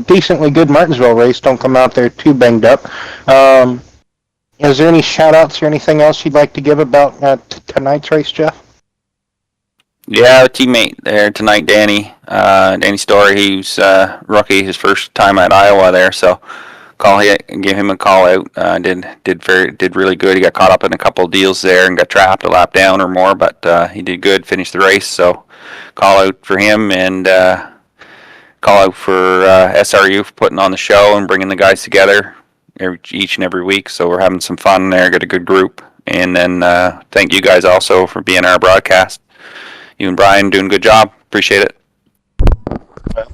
decently good Martinsville race. Don't come out there too banged up. Is there any shout-outs or anything else you'd like to give about tonight's race, Jeff? Yeah, a teammate there tonight, Danny Story. He's rookie, his first time at Iowa there, so give him a call out. Did really good. He got caught up in a couple of deals there and got trapped a lap down or more, but he did good. Finished the race, so call out for him and call out for SRU for putting on the show and bringing the guys together each and every week. So we're having some fun there. Got a good group, and then thank you guys also for being our broadcast. You and Brian doing a good job. Appreciate it.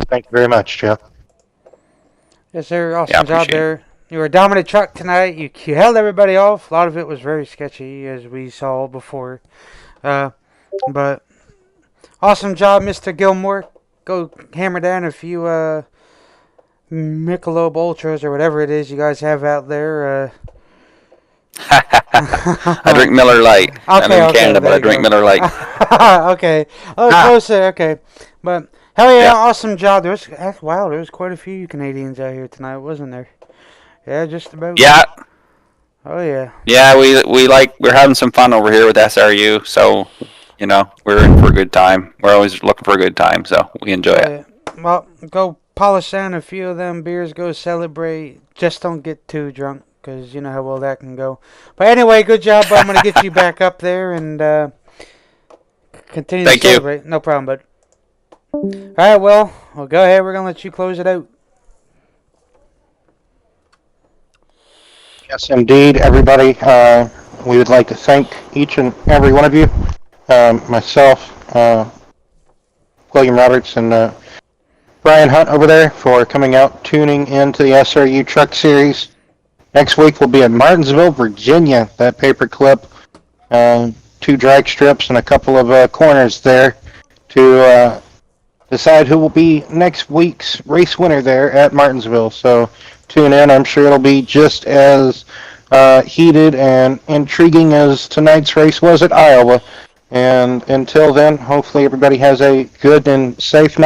Thank you very much, Joe. Yes, sir. Awesome job there. You were a dominant truck tonight. You held everybody off. A lot of it was very sketchy, as we saw before. But awesome job, Mr. Gilmore. Go hammer down a few Michelob Ultras or whatever it is you guys have out there. I drink Miller Lite. Okay, I'm in Canada, but I drink Miller Lite. Okay. Oh, closer. Okay. But hell yeah, awesome job. There was quite a few Canadians out here tonight, wasn't there? Yeah, just about. Yeah. Oh yeah. Yeah, we're having some fun over here with SRU, so we're in for a good time. We're always looking for a good time, so we enjoy it. Well, go polish down a few of them beers, go celebrate. Just don't get too drunk, because you know how well that can go. But anyway, good job. I'm going to get you back up there and continue to celebrate. No problem, bud. All right, well, go ahead. We're going to let you close it out. Yes, indeed, everybody. We would like to thank each and every one of you. Myself, William Roberts, and Brian Hunt over there for coming out, tuning into the SRU Truck Series. Next week we'll be in Martinsville, Virginia. That paperclip, 2 drag strips, and a couple of corners there to decide who will be next week's race winner there at Martinsville. So tune in. I'm sure it'll be just as heated and intriguing as tonight's race was at Iowa. And until then, hopefully everybody has a good and safe night.